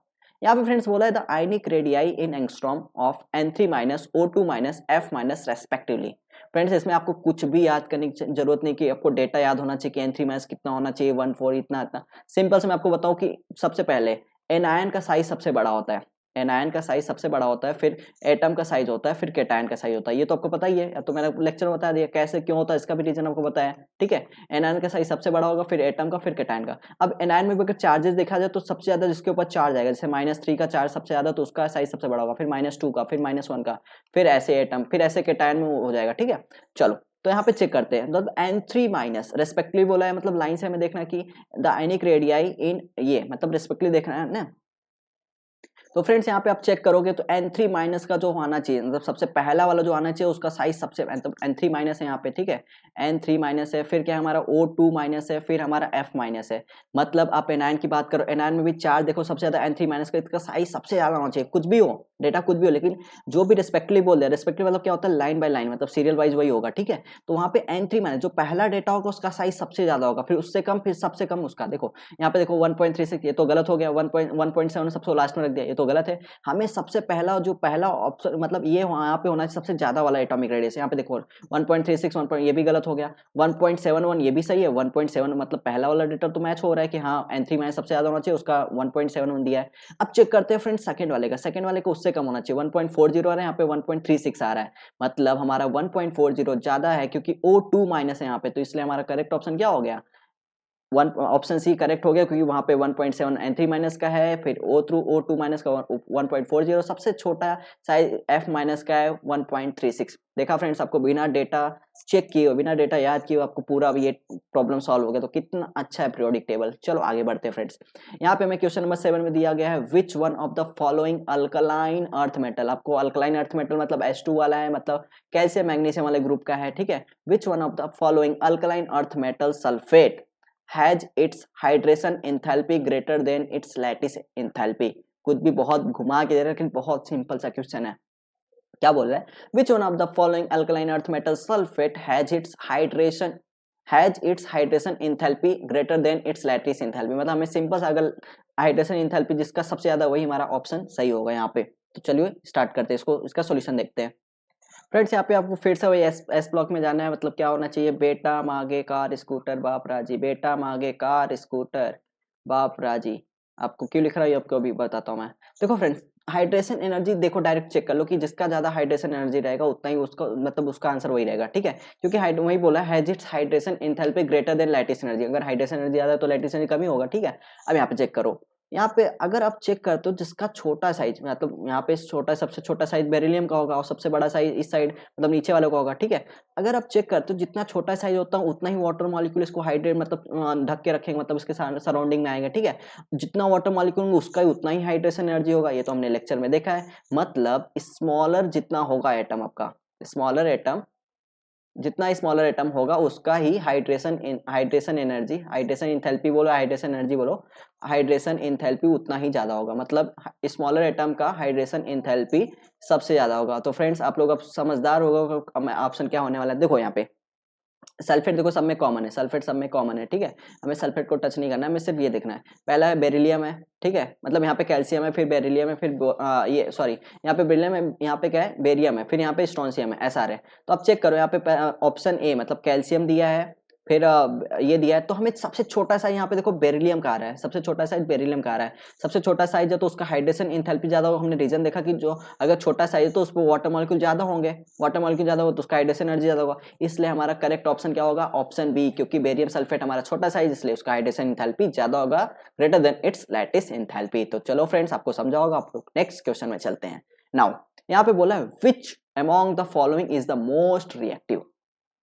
यहाँ पे फ्रेंड्स बोला है the ionic radii in angstrom of N3 minus O2 minus F minus respectively. Friends इसमें आपको कुछ भी याद करने की जरूरत नहीं, कि आपको डेटा याद होना चाहिए कि N3 माइनस कितना होना चाहिए, 1 4 इतना इतना। सिंपल से मैं आपको बताऊं कि सबसे पहले एनायन का साइज सबसे बड़ा होता है, एनायन का साइज सबसे बड़ा होता है, फिर एटम का साइज होता है, फिर केटायन का साइज होता है। ये तो आपको पता ही है, तो मैंने लेक्चर में बता दिया कैसे क्यों होता है, इसका भी रीजन आपको बताया, ठीक है। एनायन का साइज सबसे बड़ा होगा, फिर एटम का, फिर केटायन का। अब एनायन में भी अगर चार्जेस देखा जाए तो सबसे ज्यादा जिसके ऊपर चार्ज आएगा, जैसे -3 का चार्ज सबसे ज्यादा, तो उसका साइज सबसे बड़ा होगा, फिर -2 का, फिर -1 का, फिर ऐसे एटम, फिर ऐसे केटायन में हो जाएगा, ठीक है। चलो तो यहाँ पे चेक करते हैं, मतलब N3 माइनस रेस्पेक्टिवली बोला है, मतलब लाइन से हमें देखना कि द आयनिक रेडियाई इन, ये मतलब रेस्पेक्टिवली देखना है ना। तो फ्रेंड्स यहाँ पे आप चेक करोगे तो N3 माइनस का जो आना चाहिए, मतलब सबसे पहला वाला जो आना चाहिए उसका साइज सबसे, मतलब N3 माइनस है यहाँ पे, ठीक है। N3 माइनस है, फिर क्या है हमारा O2 माइनस है, फिर हमारा F माइनस है। मतलब आप एनायन की बात करो, एनायन में भी चार देखो सबसे ज्यादा N3 माइनस का, इसका साइज सबसे ज्यादा होना चाहिए, कुछ भी हो डेटा कुछ भी हो, लेकिन जो भी रिस्पेक्टिवली बोल रहे हैं, रिस्पेक्टिवली मतलब क्या होता है, लाइन बाय लाइन, मतलब सीरियल वाइज वही होगा, ठीक है। तो वहाँ पे N3 माइनस जो पहला डेटा होगा उसका साइज सबसे ज्यादा होगा, फिर उससे कम, फिर सबसे कम उसका। देखो यहाँ पे देखो 1.36, ये तो गलत हो गया, 1.7 सबसे लास्ट में रख दिया, ये तो गलत है। हमें सबसे पहला जो पहला ऑप्शन, मतलब ये यहाँ पे होना चाहिए सबसे ज्यादा वाला एटॉमिक रेडियस। यहाँ पे देखो 1.36 1. ये भी गलत हो गया, 1.71 ये भी सही है, 1.7 मतलब पहला वाला डेटा तो मैच हो रहा है कि हाँ N3 माइनस सबसे ज्यादा होना चाहिए, उसका 1.71 दिया है। अब चेक करते हैं फ्रेंड्स सेकंड वाले का, सेकंड वाले को उससे कम होना चाहिए, 1.40 आ रहा है, यहाँ पे 1.36 आ रहा है, मतलब हमारा 1.40 ज्यादा है, क्योंकि O2 माइनस है यहाँ पे, तो इसलिए हमारा करेक्ट ऑप्शन क्या हो गया, वन, ऑप्शन सी करेक्ट हो गया, क्योंकि वहां पे 1.7 N3 माइनस का है, फिर O2 माइनस का 1.40, सबसे छोटा साइज F माइनस का है 1.36। देखा फ्रेंड्स, आपको बिना डेटा चेक किए, बिना डेटा याद किए आपको पूरा ये प्रॉब्लम सॉल्व हो गया, तो कितना अच्छा है पीरियोडिक टेबल। चलो आगे बढ़ते हैं फ्रेंड्स। यहाँ पे हमें क्वेश्चन नंबर 7 में दिया गया है which one of the following alkaline earth metal. आपको अल्कलाइन अर्थ मेटल मतलब H2 वाला है, मतलब कैल्शियम मैग्नीशियम वाले ग्रुप का है, ठीक है। Which one of the following alkaline earth metal sulphate has its hydration enthalpy greater than it's lattice enthalpy. कुछ भी बहुत घुमा के दे रहा है, लेकिन बहुत सिंपल सा क्वेश्चन है। क्या बोल रहा है, which one of the following alkaline earth metal sulphate has its hydration enthalpy greater than it's lattice enthalpy. मतलब हमें सिंपल सा, अगर हाइड्रेशन एंथैल्पी जिसका सबसे ज्यादा, वही हमारा ऑप्शन सही होगा यहाँ पे। तो चलिए स्टार्ट करते हैं इसको, इसका सोल्यूशन देखते हैं। फ्रेंड्स यहाँ पे आपको फिर से वही एस ब्लॉक में जाना है, मतलब क्या होना चाहिए, बेटा मांगे कार स्कूटर बाप राजी, बेटा मांगे कार स्कूटर बाप राजी। आपको क्यों लिख रहा है आपको अभी बताता हूँ मैं। देखो फ्रेंड्स, हाइड्रेशन एनर्जी देखो डायरेक्ट चेक कर लो कि जिसका ज्यादा हाइड्रेशन एनर्जी रहेगा उतना ही उसका, मतलब उसका आंसर वही रहेगा, ठीक है। क्योंकि वही बोला has its hydration enthalpy greater than lattice energy, अगर हाइड्रेशन एनर्जी ज्यादा है तो लैटिस एनर्जी कम ही होगा, ठीक है। अब यहाँ पे चेक करो, यहाँ पे अगर आप चेक करते हो जिसका छोटा साइज, मतलब यहाँ पे छोटा, सबसे छोटा साइज बेरिलियम का होगा और सबसे बड़ा साइज इस साइड मतलब नीचे वाले का होगा, ठीक है। अगर आप चेक करते हो जितना छोटा साइज होता है उतना ही वाटर मॉलिक्यूल इसको हाइड्रेट, मतलब ढक के रखेंगे, मतलब इसके सराउंडिंग में आएगा, ठीक है। जितना वाटर मॉलिक्यूल उसका ही उतना ही हाइड्रेशन एनर्जी होगा, ये तो हमने लेक्चर में देखा है। मतलब स्मॉलर जितना होगा एटम आपका, स्मॉलर एटम जितना स्मॉलर एटम होगा उसका ही हाइड्रेशन एनर्जी, हाइड्रेशन इंथैल्पी बोलो, हाइड्रेशन एनर्जी बोलो, हाइड्रेशन इंथैल्पी उतना ही ज्यादा होगा। मतलब स्मॉलर एटम का हाइड्रेशन इंथैल्पी सबसे ज्यादा होगा। तो फ्रेंड्स आप लोग अब समझदार होगा ऑप्शन क्या होने वाला है। देखो यहाँ पे सल्फेट देखो सब में कॉमन है, सल्फेट सब में कॉमन है, ठीक है, हमें सल्फेट को टच नहीं करना है, हमें सिर्फ ये देखना है। पहला है बेरिलियम है, ठीक है, मतलब यहाँ पे कैल्शियम है, फिर बेरिलियम है, फिर ये सॉरी यहाँ पे बेरिलियम है, यहाँ पे क्या है बेरियम है, फिर यहाँ पे स्ट्रोंसियम है, ऐसा है। तो आप चेक करो यहाँ पे ऑप्शन ए मतलब कैल्शियम दिया है, फिर ये दिया है, तो हमें सबसे छोटा सा यहाँ पे देखो बेरिलियम का आ रहा है, सबसे छोटा साइज बेरिलियम का आ रहा है। सबसे छोटा साइज है तो उसका हाइड्रेशन इंथैल्पी ज्यादा होगा। हमने रीजन देखा कि जो अगर छोटा साइज है तो उसमें वाटर मॉलिक्यूल ज्यादा होंगे, वाटर मॉलिक्यूल ज्यादा होगा तो उसका हाइड्रेशन एनर्जी ज्यादा होगा। इसलिए हमारा करेक्ट ऑप्शन क्या होगा, ऑप्शन बी, क्योंकि बेरियम सल्फेट हमारा छोटा साइज इसलिए उसका हाइड्रेशन इंथैल्पी ज्यादा होगा, greater than it's lattice enthalpy. तो चलो फ्रेंड्स आपको समझा होगा, आप लोग नेक्स्ट क्वेश्चन में चलते हैं। नाउ यहाँ पे बोला है which among the following is the most reactive,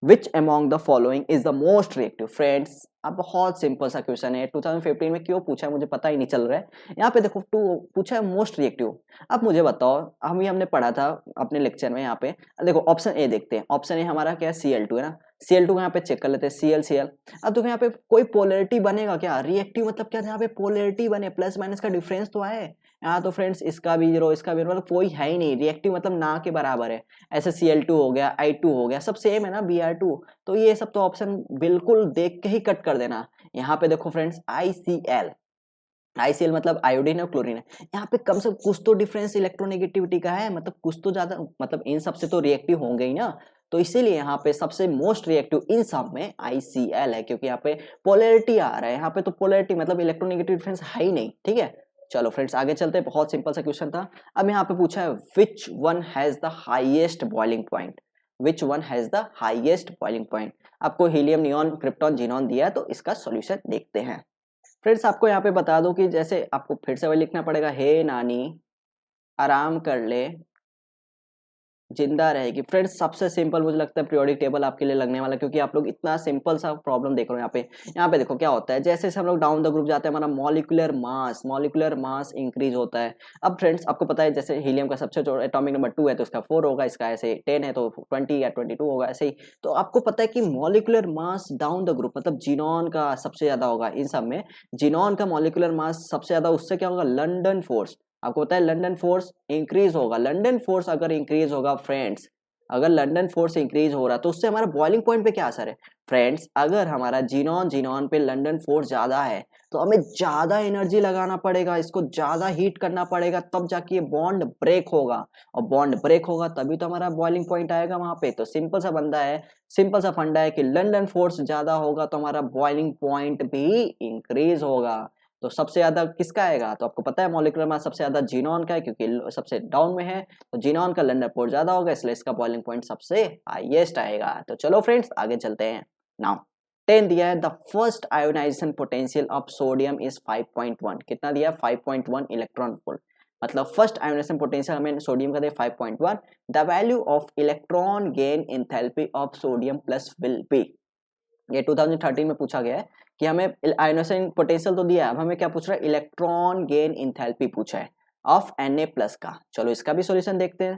which among the following is the most reactive. Friends अब बहुत सिंपल सा क्वेश्चन है, 2015 में क्यों पूछा है मुझे पता ही नहीं चल रहा है। यहाँ पे देखो टू पूछा है मोस्ट रिएक्टिव। अब मुझे बताओ, हमने पढ़ा था अपने लेक्चर में, यहाँ पे देखो ऑप्शन ए देखते हैं। ऑप्शन ए हमारा क्या है, Cl2 है ना, Cl2 को यहाँ पे चेक कर लेते हैं, Cl। अब देखो यहाँ पे कोई पोलरिटी बनेगा क्या, रिएक्टिव मतलब क्या, यहाँ पे पोलरिटी बने, प्लस माइनस का डिफरेंस तो है। यहाँ तो फ्रेंड्स इसका भी जीरो इसका भी मतलब कोई है ही नहीं, रिएक्टिव मतलब ना के बराबर है। ऐसे Cl2 हो गया, I2 हो गया, सब सेम है ना, Br2। तो ये सब तो ऑप्शन बिल्कुल देख के ही कट कर देना। यहाँ पे देखो फ्रेंड्स ICl मतलब आयोडीन और क्लोरीन है। यहाँ पे कम से कम कुछ तो डिफरेंस इलेक्ट्रोनेगेटिविटी का है, मतलब कुछ तो ज्यादा, मतलब इन सबसे तो रिएक्टिव होंगे ही ना। तो इसीलिए यहाँ पे सबसे मोस्ट रिएक्टिव इन सब में ICl है, क्योंकि यहाँ पे पोलैरिटी आ रहा है। यहाँ पे तो पोलैरिटी मतलब इलेक्ट्रोनेगेटिव डिफरेंस है ही नहीं, ठीक है। चलो फ्रेंड्स आगे चलते हैं, बहुत सिंपल सा क्वेश्चन था। अब यहाँ पे पूछा है which one has the highest boiling point, which one has the highest boiling point. आपको हीलियम, नियॉन, क्रिप्टॉन, जीनॉन दिया है, तो इसका सॉल्यूशन देखते हैं। फ्रेंड्स आपको यहाँ पे बता दो कि जैसे आपको फिर से वही लिखना पड़ेगा, हे नानी आराम कर ले जिंदा रहेगी। फ्रेंड्स सबसे सिंपल मुझे लगता है पीरियोडिक टेबल आपके लिए लगने वाला, क्योंकि आप लोग इतना सिंपल सा प्रॉब्लम देख रहे हो। यहाँ पे देखो क्या होता है, जैसे जैसे हम लोग डाउन द ग्रुप जाते हैं हमारा मॉलिक्यूलर मास इंक्रीज होता है। अब फ्रेंड्स आपको पता है जैसे हीलियम का सबसे एटॉमिक नंबर 2 है तो इसका 4 होगा, इसका ऐसे 10 है तो 20 या 22 होगा, ऐसे ही। तो आपको पता है कि molecular mass down the group मतलब जीनॉन का सबसे ज्यादा होगा इन सब में। जीनॉन का मॉलिक्यूलर मास सबसे ज्यादा, उससे क्या होगा, लंदन फोर्स। आपको पता है लंदन फोर्स इंक्रीज होगा, लंदन फोर्स अगर इंक्रीज होगा फ्रेंड्स, अगर लंदन फोर्स इंक्रीज हो रहा है तो उससे हमारा बॉइलिंग पॉइंट पे क्या असर है फ्रेंड्स। अगर हमारा जीनॉन पे लंदन फोर्स ज्यादा है तो हमें ज्यादा एनर्जी लगाना पड़ेगा, इसको ज्यादा हीट करना पड़ेगा, तब जाके ये बॉन्ड ब्रेक होगा, और बॉन्ड ब्रेक होगा तभी तो हमारा बॉइलिंग पॉइंट आएगा वहां पे। तो सिंपल सा बंदा है, सिंपल सा फंडा है कि लंदन फोर्स ज्यादा होगा तो हमारा बॉइलिंग पॉइंट भी इंक्रीज होगा। तो सबसे ज्यादा किसका आएगा, तो आपको पता है मॉलिक्यूलर मास सबसे ज्यादा जीनॉन का है, क्योंकि सबसे डाउन में है तो जीनॉन का लंदन फोर्स ज्यादा होगा, इसलिए इसका बॉइलिंग पॉइंट सबसे हाईएस्ट आएगा। तो चलो फ्रेंड्स आगे चलते हैं। नाउ 10 दिया है, the first ionization potential of sodium is 5.1। कितना दिया, 5.1 इलेक्ट्रॉन वोल्ट। मतलब फर्स्ट आयोनाइजेशन पोटेंशियल हमें सोडियम का दे 5.1। The value of electron gain enthalpy of sodium plus will be. ये 2013 में पूछा गया है कि हमें आयोनाइजेशन पोटेंशियल तो दिया है, अब हमें क्या पूछ रहा है, इलेक्ट्रॉन गेन एंथैल्पी पूछा है ऑफ Na+ का। चलो इसका भी सॉल्यूशन देखते हैं।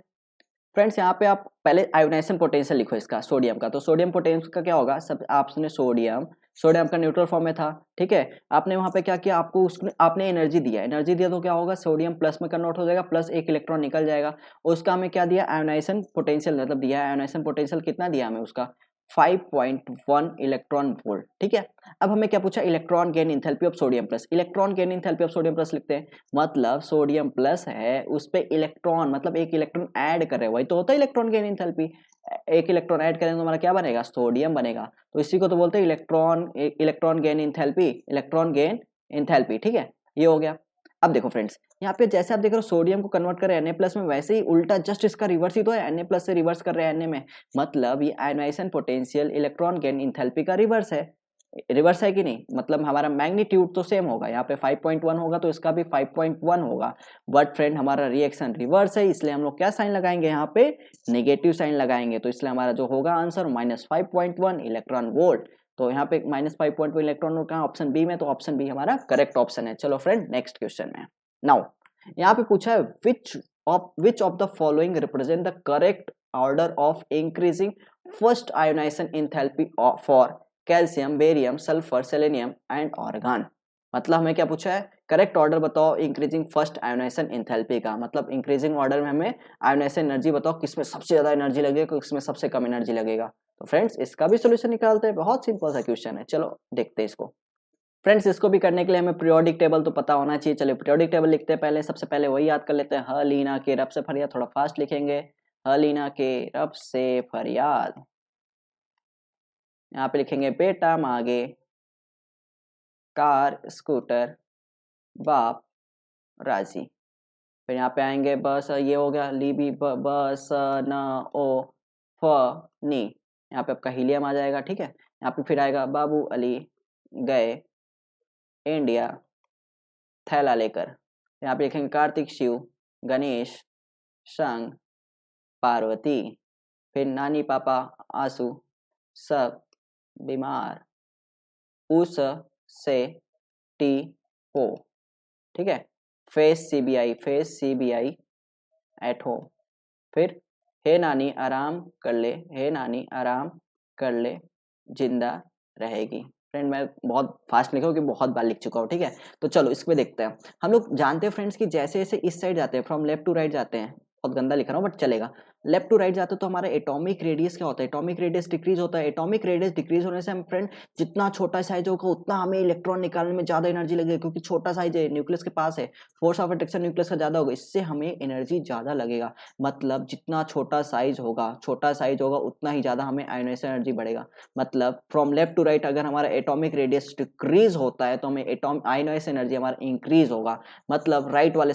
फ्रेंड्स यहाँ पे आप पहले आयोनाइजेशन पोटेंशियल लिखो इसका सोडियम का। तो सोडियम पोटेंशियल का क्या होगा, सब आपने सोडियम, सोडियम का न्यूट्रल फॉर्म में था, ठीक है। आपने वहां पे क्या किया, आपको उसने आपने एनर्जी दिया तो क्या होगा, सोडियम प्लस में कन्वर्ट हो जाएगा, प्लस एक इलेक्ट्रॉन निकल जाएगा। उसका हमें क्या दिया, आयोनाइजेशन पोटेंशियल मतलब दिया है, आयोनाइजेशन पोटेंशियल कितना दिया हमें उसका 5.1 इलेक्ट्रॉन वोल्ट, ठीक है। अब हमें क्या पूछा, electron gain enthalpy of sodium plus. Electron gain enthalpy of sodium plus लिखते हैं, मतलब सोडियम प्लस है उस पे इलेक्ट्रॉन मतलब एक इलेक्ट्रॉन ऐड कर रहे हैं, वही तो होता है इलेक्ट्रॉन गेन एंथैल्पी। एक इलेक्ट्रॉन ऐड करेंगे तो हमारा क्या बनेगा, सोडियम बनेगा। तो इसी को तो बोलते हैं electron gain enthalpy, electron gain enthalpy, ठीक है, ये हो गया। अब देखो फ्रेंड्स यहाँ पे जैसे आप देख रहे हो सोडियम को कन्वर्ट कर रहे हैं Na+ में, वैसे ही उल्टा जस्ट इसका रिवर्स ही तो है, Na+ से रिवर्स कर रहे हैं Na में। मतलब ये ionization potential electron gain enthalpy का रिवर्स है, रिवर्स है कि नहीं, मतलब हमारा मैग्नीट्यूड तो सेम होगा, यहाँ पे 5.1 होगा तो इसका भी 5.1 होगा। बट फ्रेंड हमारा रिएक्शन रिवर्स है, इसलिए हम लोग क्या साइन लगाएंगे, यहाँ पे नेगेटिव साइन लगाएंगे। तो इसलिए हमारा जो होगा आंसर -5.1 इलेक्ट्रॉन वोल्ट। तो यहाँ पे -5.1 इलेक्ट्रॉन वोल्ट कहाँ, ऑप्शन बी में, तो ऑप्शन बी हमारा करेक्ट ऑप्शन है। चलो फ्रेंड नेक्स्ट क्वेश्चन में। नाउ यहाँ पे पूछा है which of the following represent the correct order of increasing first ionization enthalpy for calcium, barium, sulphur, selenium and organ. मतलब हमें क्या पूछा है, करेक्ट ऑर्डर बताओ इंक्रीजिंग फर्स्ट आयोनाइजेशन एंथैल्पी का, मतलब इंक्रीजिंग ऑर्डर में हमें आयोनाइजेशन एनर्जी बताओ, किसमें सबसे ज्यादा एनर्जी लगेगा, किसमें सबसे कम एनर्जी लगेगा। तो फ्रेंड्स इसका भी सोल्यूशन निकालते हैं, बहुत सिंपल सा क्वेश्चन है, चलो देखते हैं इसको। फ्रेंड्स इसको भी करने के लिए हमें पीरियोडिक टेबल तो पता होना चाहिए। चलिए पीरियोडिक टेबल लिखते हैं, पहले सबसे पहले वही याद कर लेते हैं। ह लीना के रब से फरियाद, थोड़ा फास्ट लिखेंगे। ह लीना के रब से फरियाद, यहाँ पे लिखेंगे बेटा मांगे कार स्कूटर बाप राजी। फिर यहाँ पे आएंगे बस, ये हो गया ली बी बस न ओ फ नी, यहाँ पे आपका हीलियम आ जाएगा, ठीक है। यहाँ पे फिर आएगा बाबू अली गए इंडिया थैला लेकर। यहाँ पे लिखेंगे कार्तिक शिव गणेश संग पार्वती। फिर नानी पापा आंसू सब बीमार उस से टी हो, ठीक है। Face CBI at home. फिर हे नानी आराम कर ले, हे नानी आराम कर ले जिंदा रहेगी। फ्रेंड मैं बहुत फास्ट लिखा हूँ कि बहुत बार लिख चुका हूँ, ठीक है। तो चलो इस पे देखते हैं। हम लोग जानते हैं फ्रेंड्स कि जैसे जैसे इस साइड जाते हैं, फ्रॉम लेफ्ट टू राइट जाते हैं, बहुत गंदा लिख रहा हूँ बट चलेगा। लेफ्ट टू राइट जाते तो हमारा एटॉमिक रेडियस क्या होता है, एटॉमिक रेडियस डिक्रीज होता है। एटॉमिक रेडियस डिक्रीज होने से हम फ्रेंड जितना छोटा साइज होगा उतना हमें इलेक्ट्रॉन निकालने में ज्यादा एनर्जी लगेगी, क्योंकि छोटा साइज है, न्यूक्लियस के पास है, फोर्स ऑफ अट्रैक्शन न्यूक्लियस का ज्यादा होगा, इससे हमें एनर्जी ज्यादा लगेगा। मतलब जितना छोटा साइज होगा उतना ही ज्यादा हमें आयोनाइजेशन एनर्जी बढ़ेगा। मतलब फ्रॉम लेफ्ट टू राइट अगर हमारा एटॉमिक रेडियस डिक्रीज होता है तो हमें आयोनाइजेशन एनर्जी हमारा इंक्रीज होगा। मतलब राइट वाले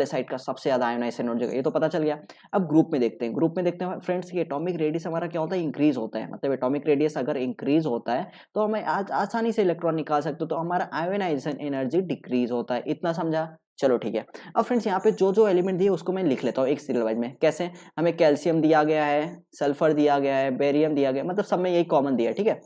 साइड का सबसे ज्यादा आयोनाइजेशन एनर्जी, ये तो पता चल गया। अब ग्रुप में देखते हैं फ्रेंड्स कि एटॉमिक रेडियस हमारा क्या होता है, इंक्रीज होता है। मतलब एटॉमिक रेडियस अगर इंक्रीज होता है तो हमें आज आसानी से इलेक्ट्रॉन निकाल सकते हो, तो हमारा आयोनाइजेशन एनर्जी डिक्रीज होता है। इतना समझा, चलो ठीक है। अब फ्रेंड्स यहाँ पे जो जो एलिमेंट दिए उसको मैं लिख लेता हूँ एक सीरियल वाइज में। कैसे, हमें कैल्शियम दिया गया है, सल्फर दिया गया है, बेरियम दिया गया है, मतलब सब में यही कॉमन दिया है, ठीक है।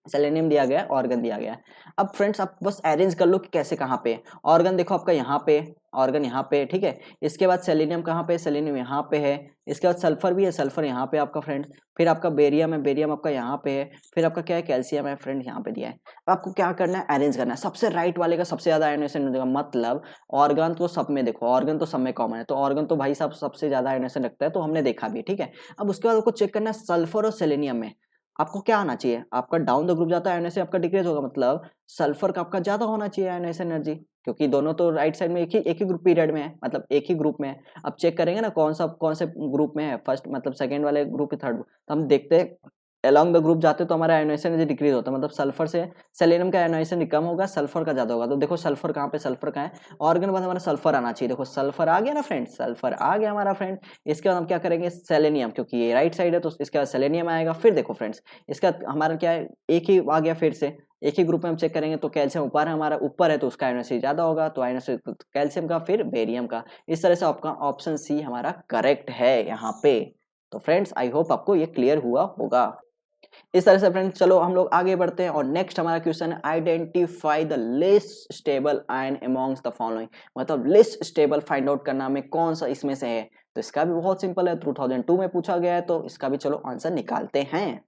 सेलेनियम दिया गया है, ऑर्गन दिया गया है। अब फ्रेंड्स आप बस अरेंज कर लो कि कैसे कहाँ पे। ऑर्गन देखो आपका यहाँ पे, ऑर्गन यहाँ पे, ठीक है। इसके बाद सेलेनियम कहाँ पे, सेलेनियम यहाँ पे है। इसके बाद सल्फर भी है, सल्फर यहाँ पे आपका फ्रेंड्स। फिर आपका बेरियम है, बेरियम आपका यहाँ पे है। फिर आपका क्या है, कैल्शियम है फ्रेंड, यहाँ पे दिया है। अब आपको क्या करना है, अरेंज करना है। सबसे राइट वाले का सबसे ज्यादा आयोनाइजेशन हो जाएगा। मतलब ऑर्गन तो सब में देखो, ऑर्गन तो सब में कॉमन है, तो ऑर्गन तो भाई साहब सबसे ज्यादा आयोनाइजेशन रखता है, तो हमने देखा भी, ठीक है। अब उसके बाद आपको चेक करना है सल्फर और सेलेनियम में आपको क्या आना चाहिए। आपका डाउन द ग्रुप जाता है, आयोनाइजेशन आपका डिक्रीज होगा, मतलब सल्फर का आपका ज्यादा होना चाहिए आयोनाइजेशन एनर्जी, क्योंकि दोनों तो राइट साइड में एक ही ग्रुप पीरियड में है, मतलब एक ही ग्रुप में है। अब चेक करेंगे ना कौन से ग्रुप में है, फर्स्ट मतलब सेकंड वाले ग्रुप, थर्ड, तो हम देखते हैं अलोंग द ग्रुप जाते तो हमारा आयोनाइजेशन एनर्जी डिक्रीज होता है। मतलब सल्फर से सेलेनियम का आयोनाइजेशन कम होगा, सल्फर का ज्यादा होगा। तो देखो सल्फर कहाँ पे, सल्फर कहाँ है, ऑर्गन बाद हमारा सल्फर आना चाहिए। देखो सल्फर आ गया ना फ्रेंड, सल्फर आ गया हमारा फ्रेंड। इसके बाद हम क्या करेंगे, सेलेनियम, क्योंकि ये राइट साइड है तो इसके बाद सेलेनियम आएगा। फिर देखो फ्रेंड्स इसका हमारा क्या है, एक ही आ गया, फिर से एक ही ग्रुप में हम चेक करेंगे तो कैल्शियम ऊपर है, हमारा ऊपर है तो उसका आयोनाइजेशन ज्यादा होगा, तो आयोनाइजेशन कैल्शियम का, फिर बेरियम का। इस तरह से आपका ऑप्शन सी हमारा करेक्ट है यहाँ पे। तो फ्रेंड्स आई होप आपको ये क्लियर हुआ होगा। इस तरह से फ्रेंड्स चलो हम लोग आगे बढ़ते हैं और नेक्स्ट हमारा क्वेश्चन है identify the लेस्ट stable ion amongst the following. मतलब लेस्ट स्टेबल फाइंड आउट करना में कौन सा इसमें से है। तो इसका भी बहुत सिंपल है, 2002 में पूछा गया है, तो इसका भी चलो आंसर निकालते हैं।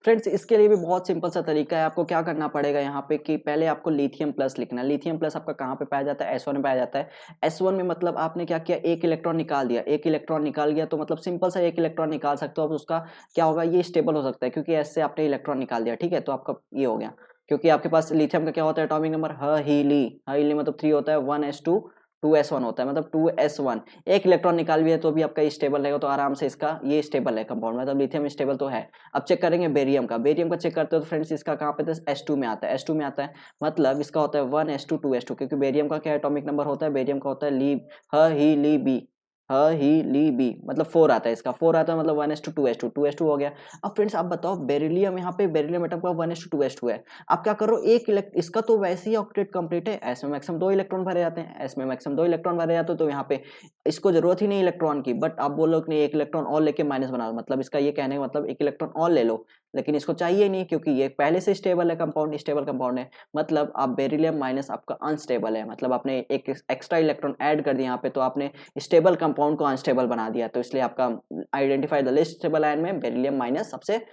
फ्रेंड्स इसके लिए भी बहुत सिंपल सा तरीका है। आपको क्या करना पड़ेगा यहाँ पे कि पहले आपको लिथियम प्लस लिखना है। लिथियम प्लस आपका कहाँ पे पाया जाता है, S1 में पाया जाता है। S1 में मतलब आपने क्या किया, एक इलेक्ट्रॉन निकाल दिया, एक इलेक्ट्रॉन निकाल गया तो मतलब सिंपल सा एक इलेक्ट्रॉन निकाल सकते हो। अब उसका क्या होगा, ये स्टेबल हो सकता है क्योंकि S से आपने इलेक्ट्रॉन निकाल दिया, ठीक है। तो आपका ये हो गया, क्योंकि आपके पास लिथियम का क्या होता है एटॉमिक नंबर, हीली मतलब 3 होता है, 1s2 2s1 होता है, मतलब 2s1। एक इलेक्ट्रॉन निकाल भी है तो भी आपका स्टेबल रहेगा, तो आराम से इसका ये स्टेबल है कंपाउंड, मतलब लिथियम स्टेबल तो है। अब चेक करेंगे बेरियम का, बेरियम का चेक करते हो तो फ्रेंड्स इसका कहाँ पे था, S2 में आता है, S2 में आता है। मतलब इसका होता है 1s2 2s2, क्योंकि बेरियम का क्या एटॉमिक नंबर होता है, बेरियम का होता है ली बी, बी, मतलब 4 आता है, इसका 4 आता है, मतलब 1s2 2s2 2s2 हो गया। अब फ्रेंड्स आप बताओ बेरिलियम, यहाँ पे बेरिलियम एटम का 1s2 2s2 है। आप क्या करो, इसका तो वैसे ही ऑक्टेट कंप्लीट है, एस में मैक्सिमम 2 इलेक्ट्रॉन भरे जाते हैं, एस में मैक्सिमम 2 इलेक्ट्रॉन भरे जाते हैं, तो यहाँ पे इसको जरूरत ही नहीं इलेक्ट्रॉन की। बट आप बोलो कि नहीं एक इलेक्ट्रॉन और लेके माइनस बना लो, मतलब इसका ये कहने का मतलब एक इलेक्ट्रॉन और ले लो, लेकिन इसको चाहिए नहीं क्योंकि ये पहले से स्टेबल है कंपाउंड, स्टेबल कंपाउंड है। मतलब आप बेरिलियम माइनस आपका अनस्टेबल है, मतलब आपने एक एक्स्ट्रा इलेक्ट्रॉन ऐड कर दिया यहाँ पे, तो आपने स्टेबल कंपाउंड को अनस्टेबल बना दिया, तो इसलिए आपका identify the list stable ion में बेरिलियम माइनस सबसे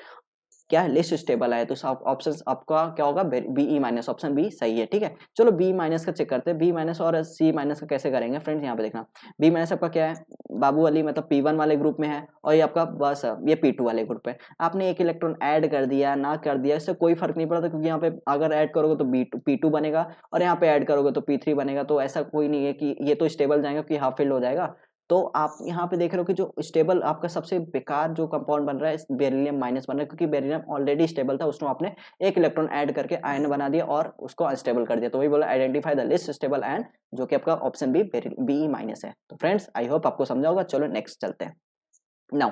क्या है लिस्ट स्टेबल है, तो ऑप्शन आपका क्या होगा बी माइनस, ऑप्शन बी सही है। ठीक है, चलो बी माइनस का चेक करते हैं, बी माइनस और सी माइनस का कैसे करेंगे फ्रेंड्स। यहाँ पे देखना बी माइनस आपका क्या है, बाबू अली मतलब P1 वाले ग्रुप में है, और ये आपका बस ये P2 वाले ग्रुप पे आपने एक इलेक्ट्रॉन ऐड कर दिया ना कर दिया, इससे कोई फर्क नहीं पड़ता, क्योंकि यहाँ पे अगर ऐड करोगे तो P2 बनेगा और यहाँ पे ऐड करोगे तो P3 बनेगा, तो ऐसा कोई नहीं है कि ये तो स्टेबल जाएगा कि हाफ फिल्ड हो जाएगा। तो आप यहाँ पे देख रहे हो कि जो स्टेबल आपका सबसे बेकार जो कंपाउंड बन रहा है बेरिलियम माइनस बन रहा है, क्योंकि बेरिलियम ऑलरेडी स्टेबल था, उसमें आपने एक इलेक्ट्रॉन ऐड करके आयन बना दिया और उसको अनस्टेबल कर दिया। तो वही बोला identify the list stable ion, जो कि आपका ऑप्शन बी माइनस है। तो फ्रेंड्स आई होप आपको समझा होगा। चलो नेक्स्ट चलते हैं। नाउ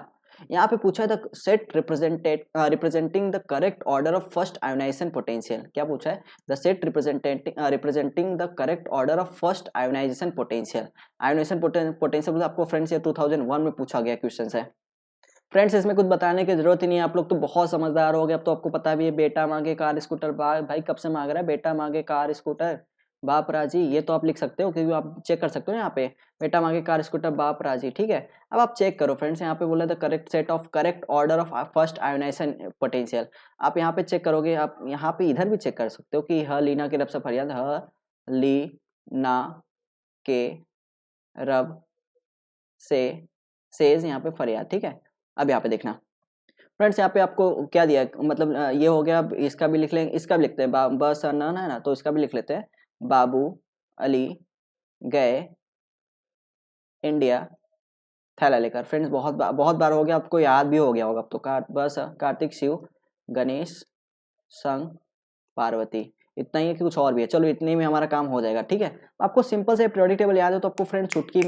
यहाँ पे पूछा है the set representing the correct order of first ionization potential. क्या पूछा है, the set representing the correct order of first ionization potential. Ionization potential आपको फ्रेंड्स ये 2001 में पूछा गया क्वेश्चन है फ्रेंड्स। इसमें कुछ बताने की जरूरत ही नहीं है, आप लोग तो बहुत समझदार हो गए, अब तो आपको पता भी है। बेटा मांगे कार स्कूटर, भाई कब से मांग रहा है बेटा मांगे कार स्कूटर बाप राजी, ये तो आप लिख सकते हो क्योंकि आप चेक कर सकते हो यहाँ पे बेटा मांगे कार स्कूटर बाप राजी। ठीक है, अब आप चेक करो फ्रेंड्स, यहाँ पे बोला the correct set of correct order of first ionization potential. आप यहाँ पे चेक करोगे, आप यहाँ पे इधर भी चेक कर सकते हो कि ह लीना के रब से फरियाद, ह ली ना के रब से सेज यहाँ पे फरियाद। ठीक है, अब यहाँ पे देखना फ्रेंड्स, यहाँ पे आपको क्या दिया मतलब ये हो गया। अब इसका भी लिख लेंगे, इसका भी लिखते हैं बस न है ना, तो इसका भी लिख लेते हैं। बाबू अली गए इंडिया थैला लेकर। फ्रेंड्स बहुत बार हो गया, आपको याद भी हो गया होगा अब तो। बस कार्तिक शिव गणेश संग पार्वती, इतना ही है कि कुछ और भी है। चलो इतने में हमारा काम हो जाएगा। ठीक है, आपको सिंपल से पीरियोडिक टेबल याद है तो आपको फ्रेंड चुटकी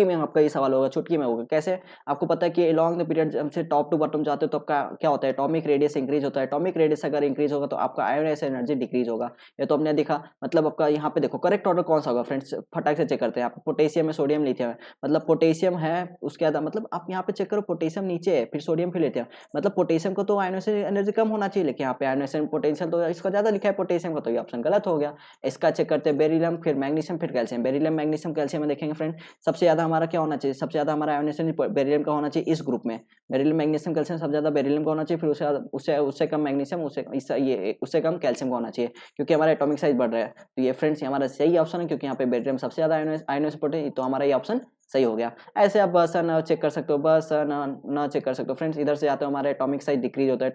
में आपका ये सवाल होगा, चुटकी में होगा। कैसे, आपको पता है कि अलॉन्ग द पीरियड हमसे टॉप टू बॉटम जाते हो तो आपका क्या होता है, एटॉमिक रेडियस इंक्रीज होता है। एटॉमिक रेडियस अगर इंक्रीज होगा तो आपका आयोनाइजेशन एनर्जी डिक्रीज होगा, ये तो हमने देखा। मतलब आपका यहाँ पे देखो करेक्ट ऑर्डर कौन सा होगा फ्रेंड्स, फटाक से चेक करते हैं। आप पोटेशियम है, सोडियम लिथियम है, मतलब पोटेशियम है उसके बाद मतलब आप यहाँ पे चेक करो पोटेशियम नीचे है, फिर सोडियम फिर लिथियम, मतलब पोटेशियम को तो आयोनाइजेशन एनर्जी कम होना चाहिए, लेकिन यहाँ पे आयोनाइजेशन पोटेंशियल तो इसका ज्यादा लिखा है पोटेशियम का, तो ये ऑप्शन गलत हो गया। इसका चेक करते हैं बेरिलियम फिर मैग्नीशियम फिर कैल्शियम। बेरिलियम मैग्नीशियम कैल्शियम में देखेंगे फ्रेंड, सबसे ज्यादा हमारा क्या होना चाहिए, सबसे ज्यादा हमारा आयोनाइजेशन बेरिलियम का होना चाहिए इस ग्रुप में। बेरिलियम मैग्नीशियम कैल्शियम सबसे ज्यादा बेरिलियम का होना चाहिए, फिर उससे कम मैग्नीशियम, उससे कम कैल्शियम का होना चाहिए, क्योंकि हमारा एटॉमिक साइज बढ़ रहा है। तो ये फ्रेंड्स हमारा सही ऑप्शन है, क्योंकि यहाँ पे बेरिलियम सबसे ज्यादा आयोनाइज पोटेंशियल, तो हमारा ये ऑप्शन सही हो गया। ऐसे आप बस न चेक कर सकते हो, बस न चेक कर सकते हो फ्रेंड्स। इधर से आते हो हमारा एटॉमिक साइज डिक्रीज होता है।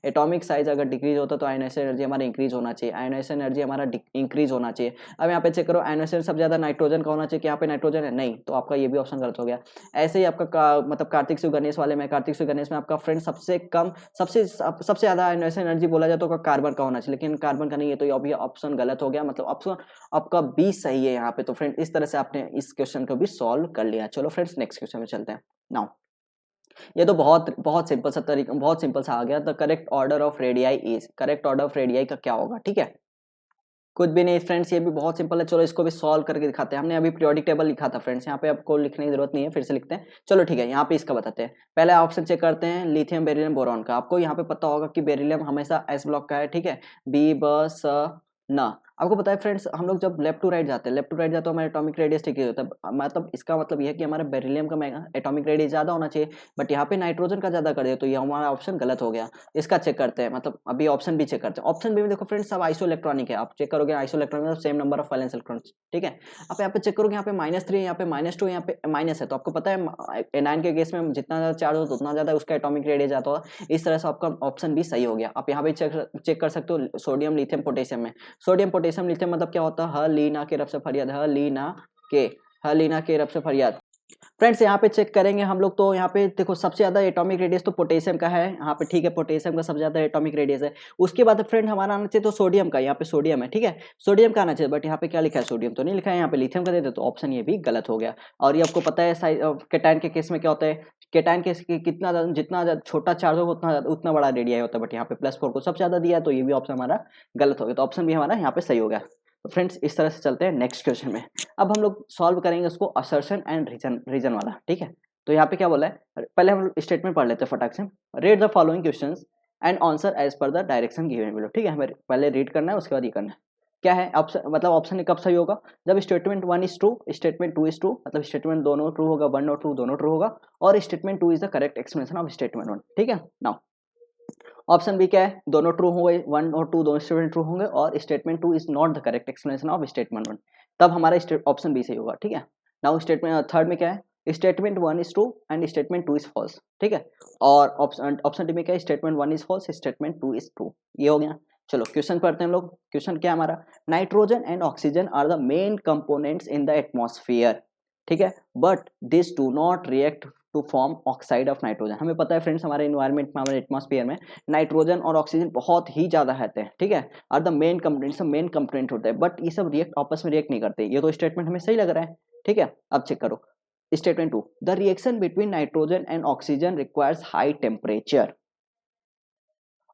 एटॉमिक साइज अगर डिक्रीज होता है तो आयोनाइजेशन एनर्जी हमारा इंक्रीज होना चाहिए, आयोनाइजेशन एनर्जी हमारा इंक्रीज होना चाहिए। अब यहाँ पे चेक करो आयोनाइजेशन सबसे ज्यादा नाइट्रोजन का होना चाहिए, कि यहाँ पे नाइट्रोजन है नहीं, तो आपका ये भी ऑप्शन गलत हो गया। ऐसे ही आपका मतलब कार्तिक शिव गणेश वाले में, कार्तिक शिव गणेश में आपका फ्रेंड सबसे कम सबसे ज्यादा आयोनाइजेशन एनर्जी बोला जाए तो कार्बन का होना चाहिए, लेकिन कार्बन का नहीं है, तो ये अभी ऑप्शन गलत हो गया, मतलब ऑप्शन आपका बी सही है यहाँ पे। तो फ्रेंड इस तरह से आपने इस क्वेश्चन को भी सॉल्व कर लिया। चलो फ्रेंड्स नेक्स्ट क्वेश्चन में चलते हैं। नाउ ये तो बहुत सिंपल सा तरीका, बहुत सिंपल सा आ गया। The correct order of radii is, correct order of radii का क्या होगा। ठीक है, कुछ भी नहीं फ्रेंड्स, ये भी बहुत सिंपल है। चलो इसको भी सॉल्व करके दिखाते हैं। हमने अभी पीरियोडिक टेबल लिखा था फ्रेंड्स, यहाँ पे आपको लिखने की जरूरत नहीं है, फिर से लिखते हैं। चलो ठीक है, यहाँ पे इसका बताते हैं। पहले ऑप्शन चेक करते हैं लिथियम बेरिलियम बोरॉन का। आपको यहाँ पे पता होगा कि बेरिलियम हमेशा एस ब्लॉक का है। ठीक है, बी ब स न। आपको पता है फ्रेंड्स, हम लोग जब लेफ्ट टू राइट जाते हैं तो हमारा एटॉमिक रेडियस डिक्रीज होता है। मतलब इसका मतलब यह है कि हमारा बेरिलियम का एटॉमिक रेडियस ज्यादा होना चाहिए, बट यहाँ पे नाइट्रोजन का ज्यादा कर दिया, तो ये हमारा ऑप्शन गलत हो गया। इसका चेक करते हैं, मतलब अभी ऑप्शन बी चेक करते हैं। ऑप्शन बी में देखो फ्रेंड्स सब आइसो इलेक्ट्रॉनिक है। आप चेक करोगे आइसो इलेक्ट्रॉनिक में same number of valence electrons. ठीक है, आप यहाँ पे चेक करोगे, यहाँ पे -3, यहाँ पे -2, यहाँ पे माइनस है, तो आपको पता है एनायन के केस में जितना ज्यादा चार्ज हो उतना ज्यादा उसका एटॉमिक रेडियस जाता है। इस तरह से आपका ऑप्शन बी सही हो गया। आप यहाँ पे चेक कर सकते हो सोडियम लिथियम पोटेशियम में। सोडियम पोटेशियम लिथियम मतलब क्या होता है, ह लीना के रब से फरियाद, ह लीना के रब से फरियाद। फ्रेंड्स यहाँ पे चेक करेंगे हम लोग, तो यहाँ पे देखो सबसे ज्यादा एटॉमिक रेडियस तो पोटेशियम का है यहाँ पे। ठीक है, पोटेशियम का सबसे ज्यादा एटॉमिक रेडियस है। उसके बाद फ्रेंड हमारा आना चाहिए तो सोडियम का, यहाँ पे सोडियम है। ठीक है, सोडियम का आना चाहिए, बट यहाँ पे क्या लिखा है, सोडियम तो नहीं लिखा है, यहाँ पे लिथियम का दे दे, तो ऑप्शन ये भी गलत हो गया। और ये आपको पता है केटायन के केस में क्या होता है, केटायन के कितना जितना छोटा चार्ज होगा उतना बड़ा रेडियाई होता है, बट यहाँ पे +4 को सबसे ज्यादा दिया है, तो ये भी ऑप्शन हमारा गलत हो गया। तो ऑप्शन भी हमारा यहाँ पे सही हो गया। तो फ्रेंड्स इस तरह से चलते हैं नेक्स्ट क्वेश्चन में। अब हम लोग सॉल्व करेंगे उसको असर्शन एंड रीजन वाला। ठीक है, तो यहाँ पे क्या बोला है, पहले हम स्टेटमेंट पढ़ लेते हैं फटाक से। Read the following questions and answer as per the direction given below. ठीक है, हमें पहले रीड करना है, उसके बाद ये करना है। क्या है ऑप्शन, मतलब ऑप्शन कब सही होगा, जब statement 1 is true, statement 2 is true, मतलब स्टेटमेंट दोनों ट्रू होगा, 1 और 2 दोनों ट्रू होगा, और statement 2 is the correct explanation of statement 1। ठीक है, नाउ ऑप्शन बी क्या है, दोनों ट्रू होंगे, 1 और 2 दोनों स्टेटमेंट ट्रू होंगे, और statement 2 is not the correct explanation of statement 1, तब हमारा ऑप्शन बी सही होगा। ठीक है, नाउ स्टेटमेंट थर्ड में क्या है, statement 1 is true and statement 2 is false. ठीक है, और ऑप्शन डी में क्या है, statement 1 is false, statement 2 is true. ये हो गया। चलो क्वेश्चन पढ़ते हैं हम लोग। क्वेश्चन क्या है हमारा, nitrogen and oxygen are the main components in the atmosphere. ठीक है, but this do not react to form oxide of nitrogen. हमें पता है फ्रेंड्स, हमारे इन्वायरमेंट में, हमारे एटमॉस्फेयर में नाइट्रोजन और ऑक्सीजन बहुत ही ज्यादा रहते हैं। ठीक है, are the main components, main component होते हैं, बट ये सब रिएक्ट आपस में रिएक्ट नहीं करते। ये तो स्टेटमेंट हमें सही लग रहा है। ठीक है, अब चेक करो statement 2, the reaction between nitrogen and oxygen requires high temperature.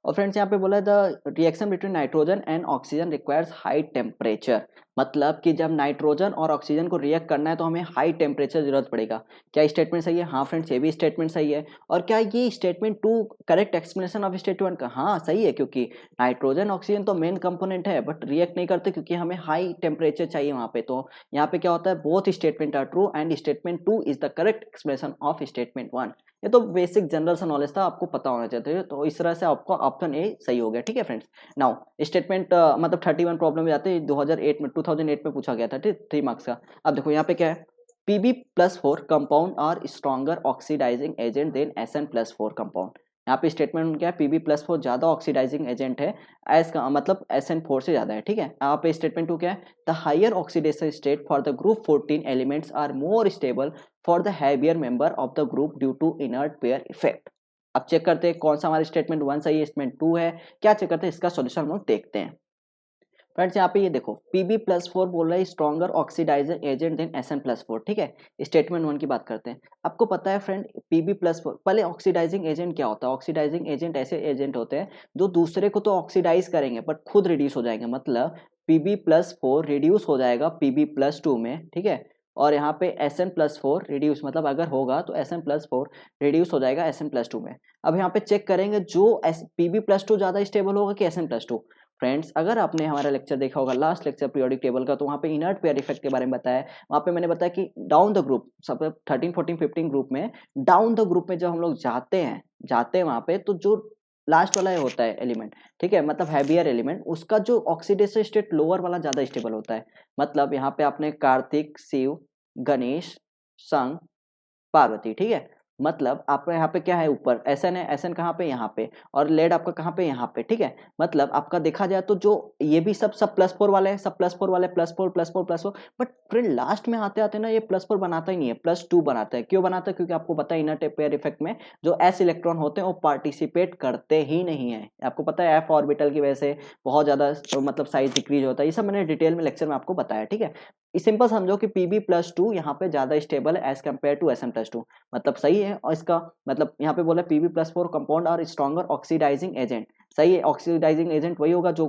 और फ्रेंड्स यहाँ पे बोला है the reaction between nitrogen and oxygen requires high temperature, मतलब कि जब नाइट्रोजन और ऑक्सीजन को रिएक्ट करना है तो हमें हाई टेम्परेचर जरूरत पड़ेगा। क्या स्टेटमेंट सही है? हाँ फ्रेंड्स, ये भी स्टेटमेंट सही है। और क्या ये statement 2 correct explanation of statement का? हाँ सही है, क्योंकि नाइट्रोजन ऑक्सीजन तो मेन कंपोनेंट है बट रिएक्ट नहीं करते, क्योंकि हमें हाई टेम्परेचर चाहिए वहाँ पे। तो यहाँ पे क्या होता है, both statement are true and statement 2 is the correct explanation of statement 1। ये तो बेसिक जनरल सा नॉलेज था, आपको पता होना चाहिए। तो इस तरह से आपका ऑप्शन ए सही हो गया। ठीक है फ्रेंड्स, नाउ स्टेटमेंट मतलब 31 प्रॉब्लम में जाते हैं, 2008 में पूछा गया था। ठीक, 3 मार्क्स का। अब देखो यहाँ पे क्या है, Pb+4 compound are stronger oxidizing agent than Sn+4 compound. यहाँ पे स्टेटमेंट क्या है, Pb+4 ज्यादा ऑक्सीडाइजिंग एजेंट है, एस का मतलब Sn4 से ज्यादा है। ठीक है, यहाँ पे स्टेटमेंट 2 क्या है, the higher oxidation state for the group 14 elements are more stable for the heavier member of the group due to inert pair effect. अब चेक करते हैं कौन सा हमारा स्टेटमेंट 1 सही है, स्टेटमेंट 2 है, क्या चेक करते हैं, इसका सॉल्यूशन हम लोग देखते हैं। फ्रेंड्स यहाँ पे ये देखो, Pb+4 बोल रहा है stronger oxidizing agent than Sn+4। ठीक है, स्टेटमेंट 1 की बात करते हैं। आपको पता है फ्रेंड, Pb+4 पहले ऑक्सीडाइजिंग एजेंट क्या होता है? ऑक्सीडाइजिंग एजेंट ऐसे एजेंट होते हैं जो दूसरे को तो ऑक्सीडाइज करेंगे बट खुद रिड्यूस हो जाएंगे। मतलब Pb+4 रिड्यूस हो जाएगा Pb+2 में। ठीक है, और यहाँ पे Sn+4 रिड्यूस, मतलब अगर होगा तो Sn+4 रिड्यूस हो जाएगा Sn+2 में। अब यहाँ पे चेक करेंगे जो Pb+2 ज्यादा स्टेबल होगा कि Sn+2। फ्रेंड्स अगर आपने हमारा लेक्चर देखा होगा, लास्ट लेक्चर पीरियोडिक टेबल का, तो वहाँ पे इनर्ट पेयर इफेक्ट के बारे में बताया। वहाँ पे मैंने बताया कि डाउन द ग्रुप, सब 13 14 15 ग्रुप में, डाउन द ग्रुप में जब हम लोग जाते हैं वहाँ पे, तो जो लास्ट वाला होता है एलिमेंट, ठीक है, मतलब हैवियर एलिमेंट, उसका जो ऑक्सीडेशन स्टेट लोअर वाला ज्यादा स्टेबल होता है। मतलब यहाँ पे आपने कार्तिक, शिव, गणेश, संग, पार्वती। ठीक है, मतलब आपका यहाँ पे क्या है, ऊपर Sn है, Sn कहाँ पे, यहाँ पे, और लेड आपका कहाँ पे, यहाँ पे। ठीक है, मतलब आपका देखा जाए तो जो ये भी सब +4 वाले हैं, सब +4 वाले, +4, बट फ्रेंड लास्ट में आते आते ना ये +4 बनाता ही नहीं है, +2 बनाता है। क्यों बनाता है? क्योंकि आपको पता है इनर पेयर इफेक्ट में जो s इलेक्ट्रॉन होते हैं वो पार्टिसिपेट करते ही नहीं है। आपको पता है f ऑर्बिटल की वजह से बहुत ज्यादा मतलब साइज डिक्रीज होता है। ये सब मैंने डिटेल में लेक्चर में आपको बताया। ठीक है, सिंपल समझो कि Pb+2 यहाँ पे ज्यादा स्टेबल है एज कम्पेयर टू Sn+2, मतलब सही है। और इसका मतलब यहाँ पे बोला Pb+4 कंपाउंड और स्ट्रॉन्गर ऑक्सीडाइजिंग एजेंट, सही है। ऑक्सीडाइजिंग एजेंट वही होगा जो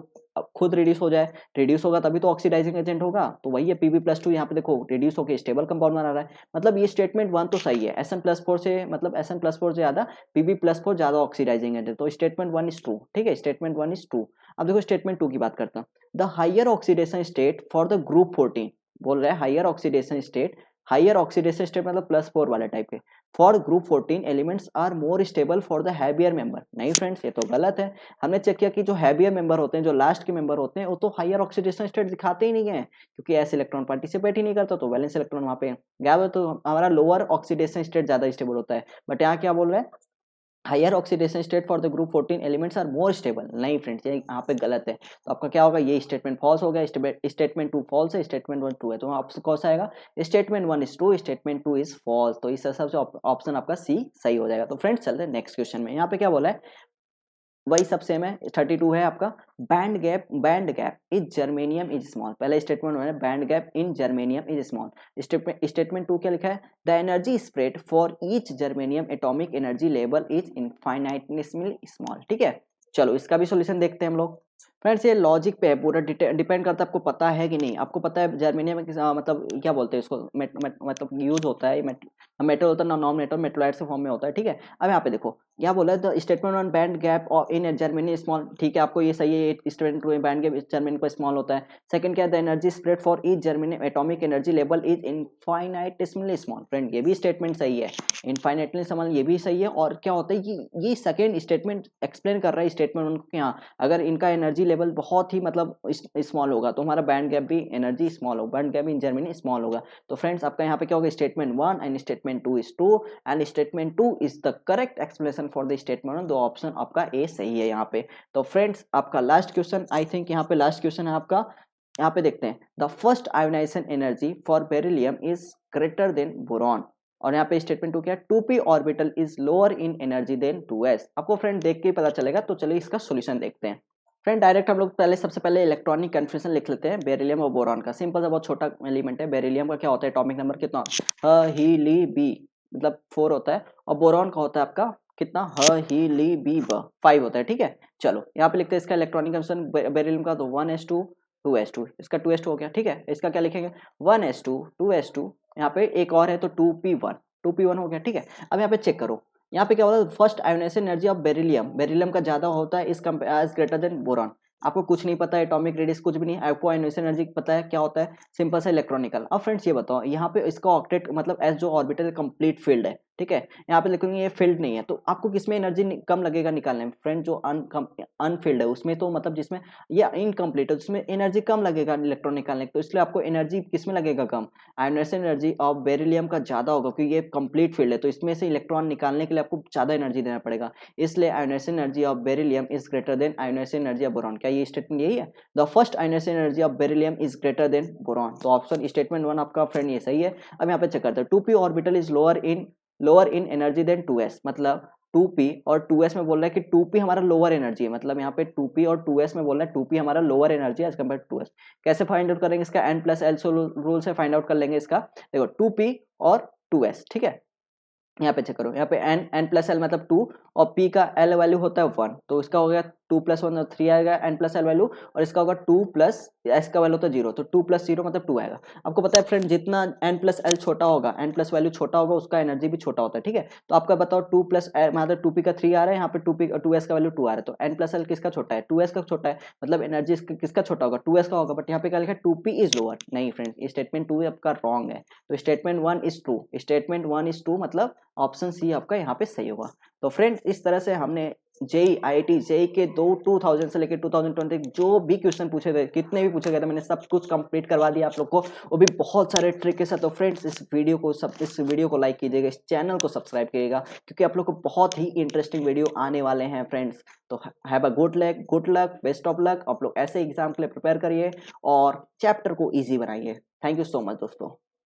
खुद रिड्यूस हो जाए, रिड्यूस होगा तभी तो ऑक्सीडाइजिंग एजेंट होगा, तो वही है Pb+2। यहाँ पे देखो रिड्यूस होकर स्टेबल कंपाउंड बना रहा है, मतलब ये स्टेटमेंट 1 तो सही है। Sn+4 से, मतलब Sn+4 से ज्यादा Pb+4 ज्यादा ऑक्सीडाइजिंग एजेंट, तो स्टेटमेंट 1 इज ट्रू। ठीक है, स्टेटमेंट 1 इज ट्रू। अब देखो स्टेटमेंट 2 की बात करता हूँ, the higher oxidation state for the group 14, बोल रहा है higher oxidation state, higher oxidation state मतलब +4 वाले टाइप के, for group 14 elements are more stable for the heavier member. नहीं फ्रेंड्स, ये तो गलत है। हमने चेक किया कि जो हैवियर मेंबर होते हैं, जो लास्ट के मेंबर होते हैं, वो तो हायर ऑक्सीडेशन स्टेट दिखाते ही नहीं है, क्योंकि एस इलेक्ट्रॉन पार्टिसिपेट ही नहीं करता, तो वैलेंस इलेक्ट्रॉन वहाँ पे गायब है, तो हमारा लोअर ऑक्सीडेशन स्टेट ज्यादा स्टेबल होता है। बट यहाँ क्या बोल रहे हैं, higher oxidation state for the group 14 elements are more stable. नहीं फ्रेंड्स, ये यहाँ पे गलत है। तो आपका क्या होगा, ये स्टेटमेंट फॉल्स हो गया, स्टेटमेंट 2 फॉल्स है, स्टेटमेंट 1 ट्रू है। तो आपसे कौन सा आएगा, statement 1 is true, statement 2 is false. तो इस हिसाब से ऑप्शन आपका सी सही हो जाएगा। तो फ्रेंड्स चलते हैं नेक्स्ट क्वेश्चन में। यहाँ पे क्या बोला है, वही सब सेम है, 32 है आपका। Band gap is germanium is small. पहले स्टेटमेंट है band gap in germanium is small. Statement 2 क्या लिखा है, the energy spread for each germanium atomic energy level is infinitesimally small. ठीक है, चलो इसका भी सॉल्यूशन देखते हैं हम लोग। फ्रेंड्स ये लॉजिक पे है पूरा, डिपेंड करता है आपको पता है कि नहीं। आपको पता है जर्मेनियम में मतलब क्या बोलते हैं इसको, मतलब यूज होता है मेटल होता है, नॉन मेटल मेटलाइट के फॉर्म में होता है, ठीक है। अब यहाँ पे देखो क्या बोला है, the statement on band gap और इन जर्मनी स्मॉल, ठीक है आपको ये सही है, ये स्टेटमेंट बैंड गैप जर्मनी को स्मॉल होता है। सेकंड क्या है, the energy spread for each germanium atomic energy level is infinitesimally small. Friend ये भी स्टेटमेंट सही है, इनफाइनाइटली स्मॉल ये भी सही है। और क्या होता है ये सेकंड स्टेटमेंट एक्सप्लेन कर रहा है स्टेटमेंट उनको, यहाँ अगर इनका एनर्जी लेवल बहुत ही मतलब स्मॉल होगा तो हमारा बैंड गैप भी एनर्जी स्मॉल होगा, band gap in Germany small होगा। तो फ्रेंड्स आपका यहाँ पे क्या होगा, statement 1 and statement 2 is true and statement 2 is the correct explanation for the statement. दो ऑप्शन आपका ए सही है यहाँ पे। तो फ्रेंड्स आपका लास्ट क्वेश्चन, आई थिंक यहाँ पे लास्ट क्वेश्चन है आपका, यहाँ पे देखते हैं, the first ionization energy for beryllium is greater than boron. और यहाँ पे स्टेटमेंट 2 क्या है, 2p orbital is lower in energy than 2s। आपको फ्रेंड देख के ही पता चलेगा। तो चलिए इसका सॉल्यूशन देखते हैं। फ्रेंड डायरेक्ट हम लोग पहले सबसे पहले इलेक्ट्रॉनिक कन्फर्मेशन लिख लेते हैं बेरिलियम और बोरॉन का। सिंपल सा बहुत छोटा एलिमेंट है। बेरिलियम का क्या होता है, एटॉमिक नंबर कितना, हीली बी मतलब 4 होता है, और बोरॉन का होता है आपका कितना, हीली बी 5 होता है, ठीक है। चलो यहाँ पे लिखते हैं इसका इलेक्ट्रॉनिक कन्फर्मेशन बेरिलियम का, तो 1s2 2s2, इसका 2s2 हो गया, ठीक है। इसका क्या लिखेंगे, 1s2 2s2, यहाँ पे एक और है तो 2p1 हो गया, ठीक है। अब यहाँ पे चेक करो, यहाँ पे क्या होता है, first ionization energy of beryllium का ज्यादा होता है इस एज ग्रेटर देन बोरॉन। आपको कुछ नहीं पता है, एटॉमिक रेडियस कुछ भी नहीं, आपको आयोनाइजेशन एनर्जी पता है क्या होता है, सिंपल सा इलेक्ट्रॉनिकल। अब फ्रेंड्स ये बताओ, यहाँ पे इसका ऑक्टेट मतलब एस जो ऑर्बिटल कंप्लीट फील्ड है, ठीक है। यहाँ पे लिखेंगे ये फील्ड नहीं है, तो आपको किसमें एनर्जी कम लगेगा निकालने में, फ्रेंड जो अनफील्ड है उसमें, तो मतलब जिसमें ये इनकम्प्लीट है उसमें एनर्जी कम लगेगा इलेक्ट्रॉन निकालने की, तो इसलिए आपको एनर्जी किसमें लगेगा कम, आयोनाइजेशन एनर्जी ऑफ बेरिलियम का ज्यादा होगा, क्योंकि ये कंप्लीट फील्ड है तो इसमें से इलेक्ट्रॉन निकालने के लिए आपको ज्यादा एनर्जी देना पड़ेगा, इसलिए ionization energy of beryllium is greater than ionization energy of boron. क्या ये स्टेटमेंट यही है, the first ionization energy of beryllium is greater than boron. तो ऑप्शन स्टेटमेंट 1 आपका फ्रेंड ये सही है। अब यहाँ पे चेक करते हैं, 2p orbital is lower in energy than 2s, मतलब 2p और 2s में बोल रहा है कि 2p हमारा लोअर एनर्जी है, मतलब यहाँ पे 2p और 2s में बोल रहा है 2p हमारा लोअर एनर्जी है एज कम्पेयर टू 2s। कैसे फाइंड आउट करेंगे इसका, n+l रूल से फाइंड आउट कर लेंगे इसका। देखो 2p और 2s, ठीक है। यहाँ पे चेक करो, यहाँ पे n+l मतलब 2 और p का l वैल्यू होता है 1, तो इसका हो गया 2+1 3 आएगा n+l वैल्यू, और इसका होगा 2+s का वैल्यू होता है 0, तो 2+0 मतलब 2 आएगा। आपको पता है फ्रेंड जितना n+l छोटा होगा, n+ वैल्यू छोटा होगा उसका एनर्जी भी छोटा होता है, ठीक है। तो आपका बताओ 2+ मतलब 2p का 3 आ रहा है, यहाँ पे 2s का वैल्यू 2 आ रहा है, तो n+l किसका छोटा है, 2s का छोटा है, मतलब एनर्जी किसका छोटा होगा, 2s का होगा। बट यहाँ पे क्या लिखा है, 2p इज लोअर, नहीं फ्रेंड स्टेटमेंट 2 आपका रॉन्ग है, तो statement 1 is true, statement 1 is true, मतलब ऑप्शन सी आपका यहाँ पे सही होगा। तो फ्रेंड्स इस तरह से हमने जेई आईआईटी जेई के 2000 से लेकर 2020 जो भी क्वेश्चन पूछे गए, कितने भी पूछे गए थे, मैंने सब कुछ कंप्लीट करवा दिया आप लोग को, वो भी बहुत सारे ट्रिक के साथ। तो फ्रेंड्स इस वीडियो को लाइक कीजिएगा, इस चैनल को सब्सक्राइब कीजिएगा, क्योंकि आप लोग को बहुत ही इंटरेस्टिंग वीडियो आने वाले हैं फ्रेंड्स। तो have a good luck, best of luck. आप लोग ऐसे एग्जाम के लिए प्रिपेयर करिए और चैप्टर को ईजी बनाइए। थैंक यू सो मच दोस्तों।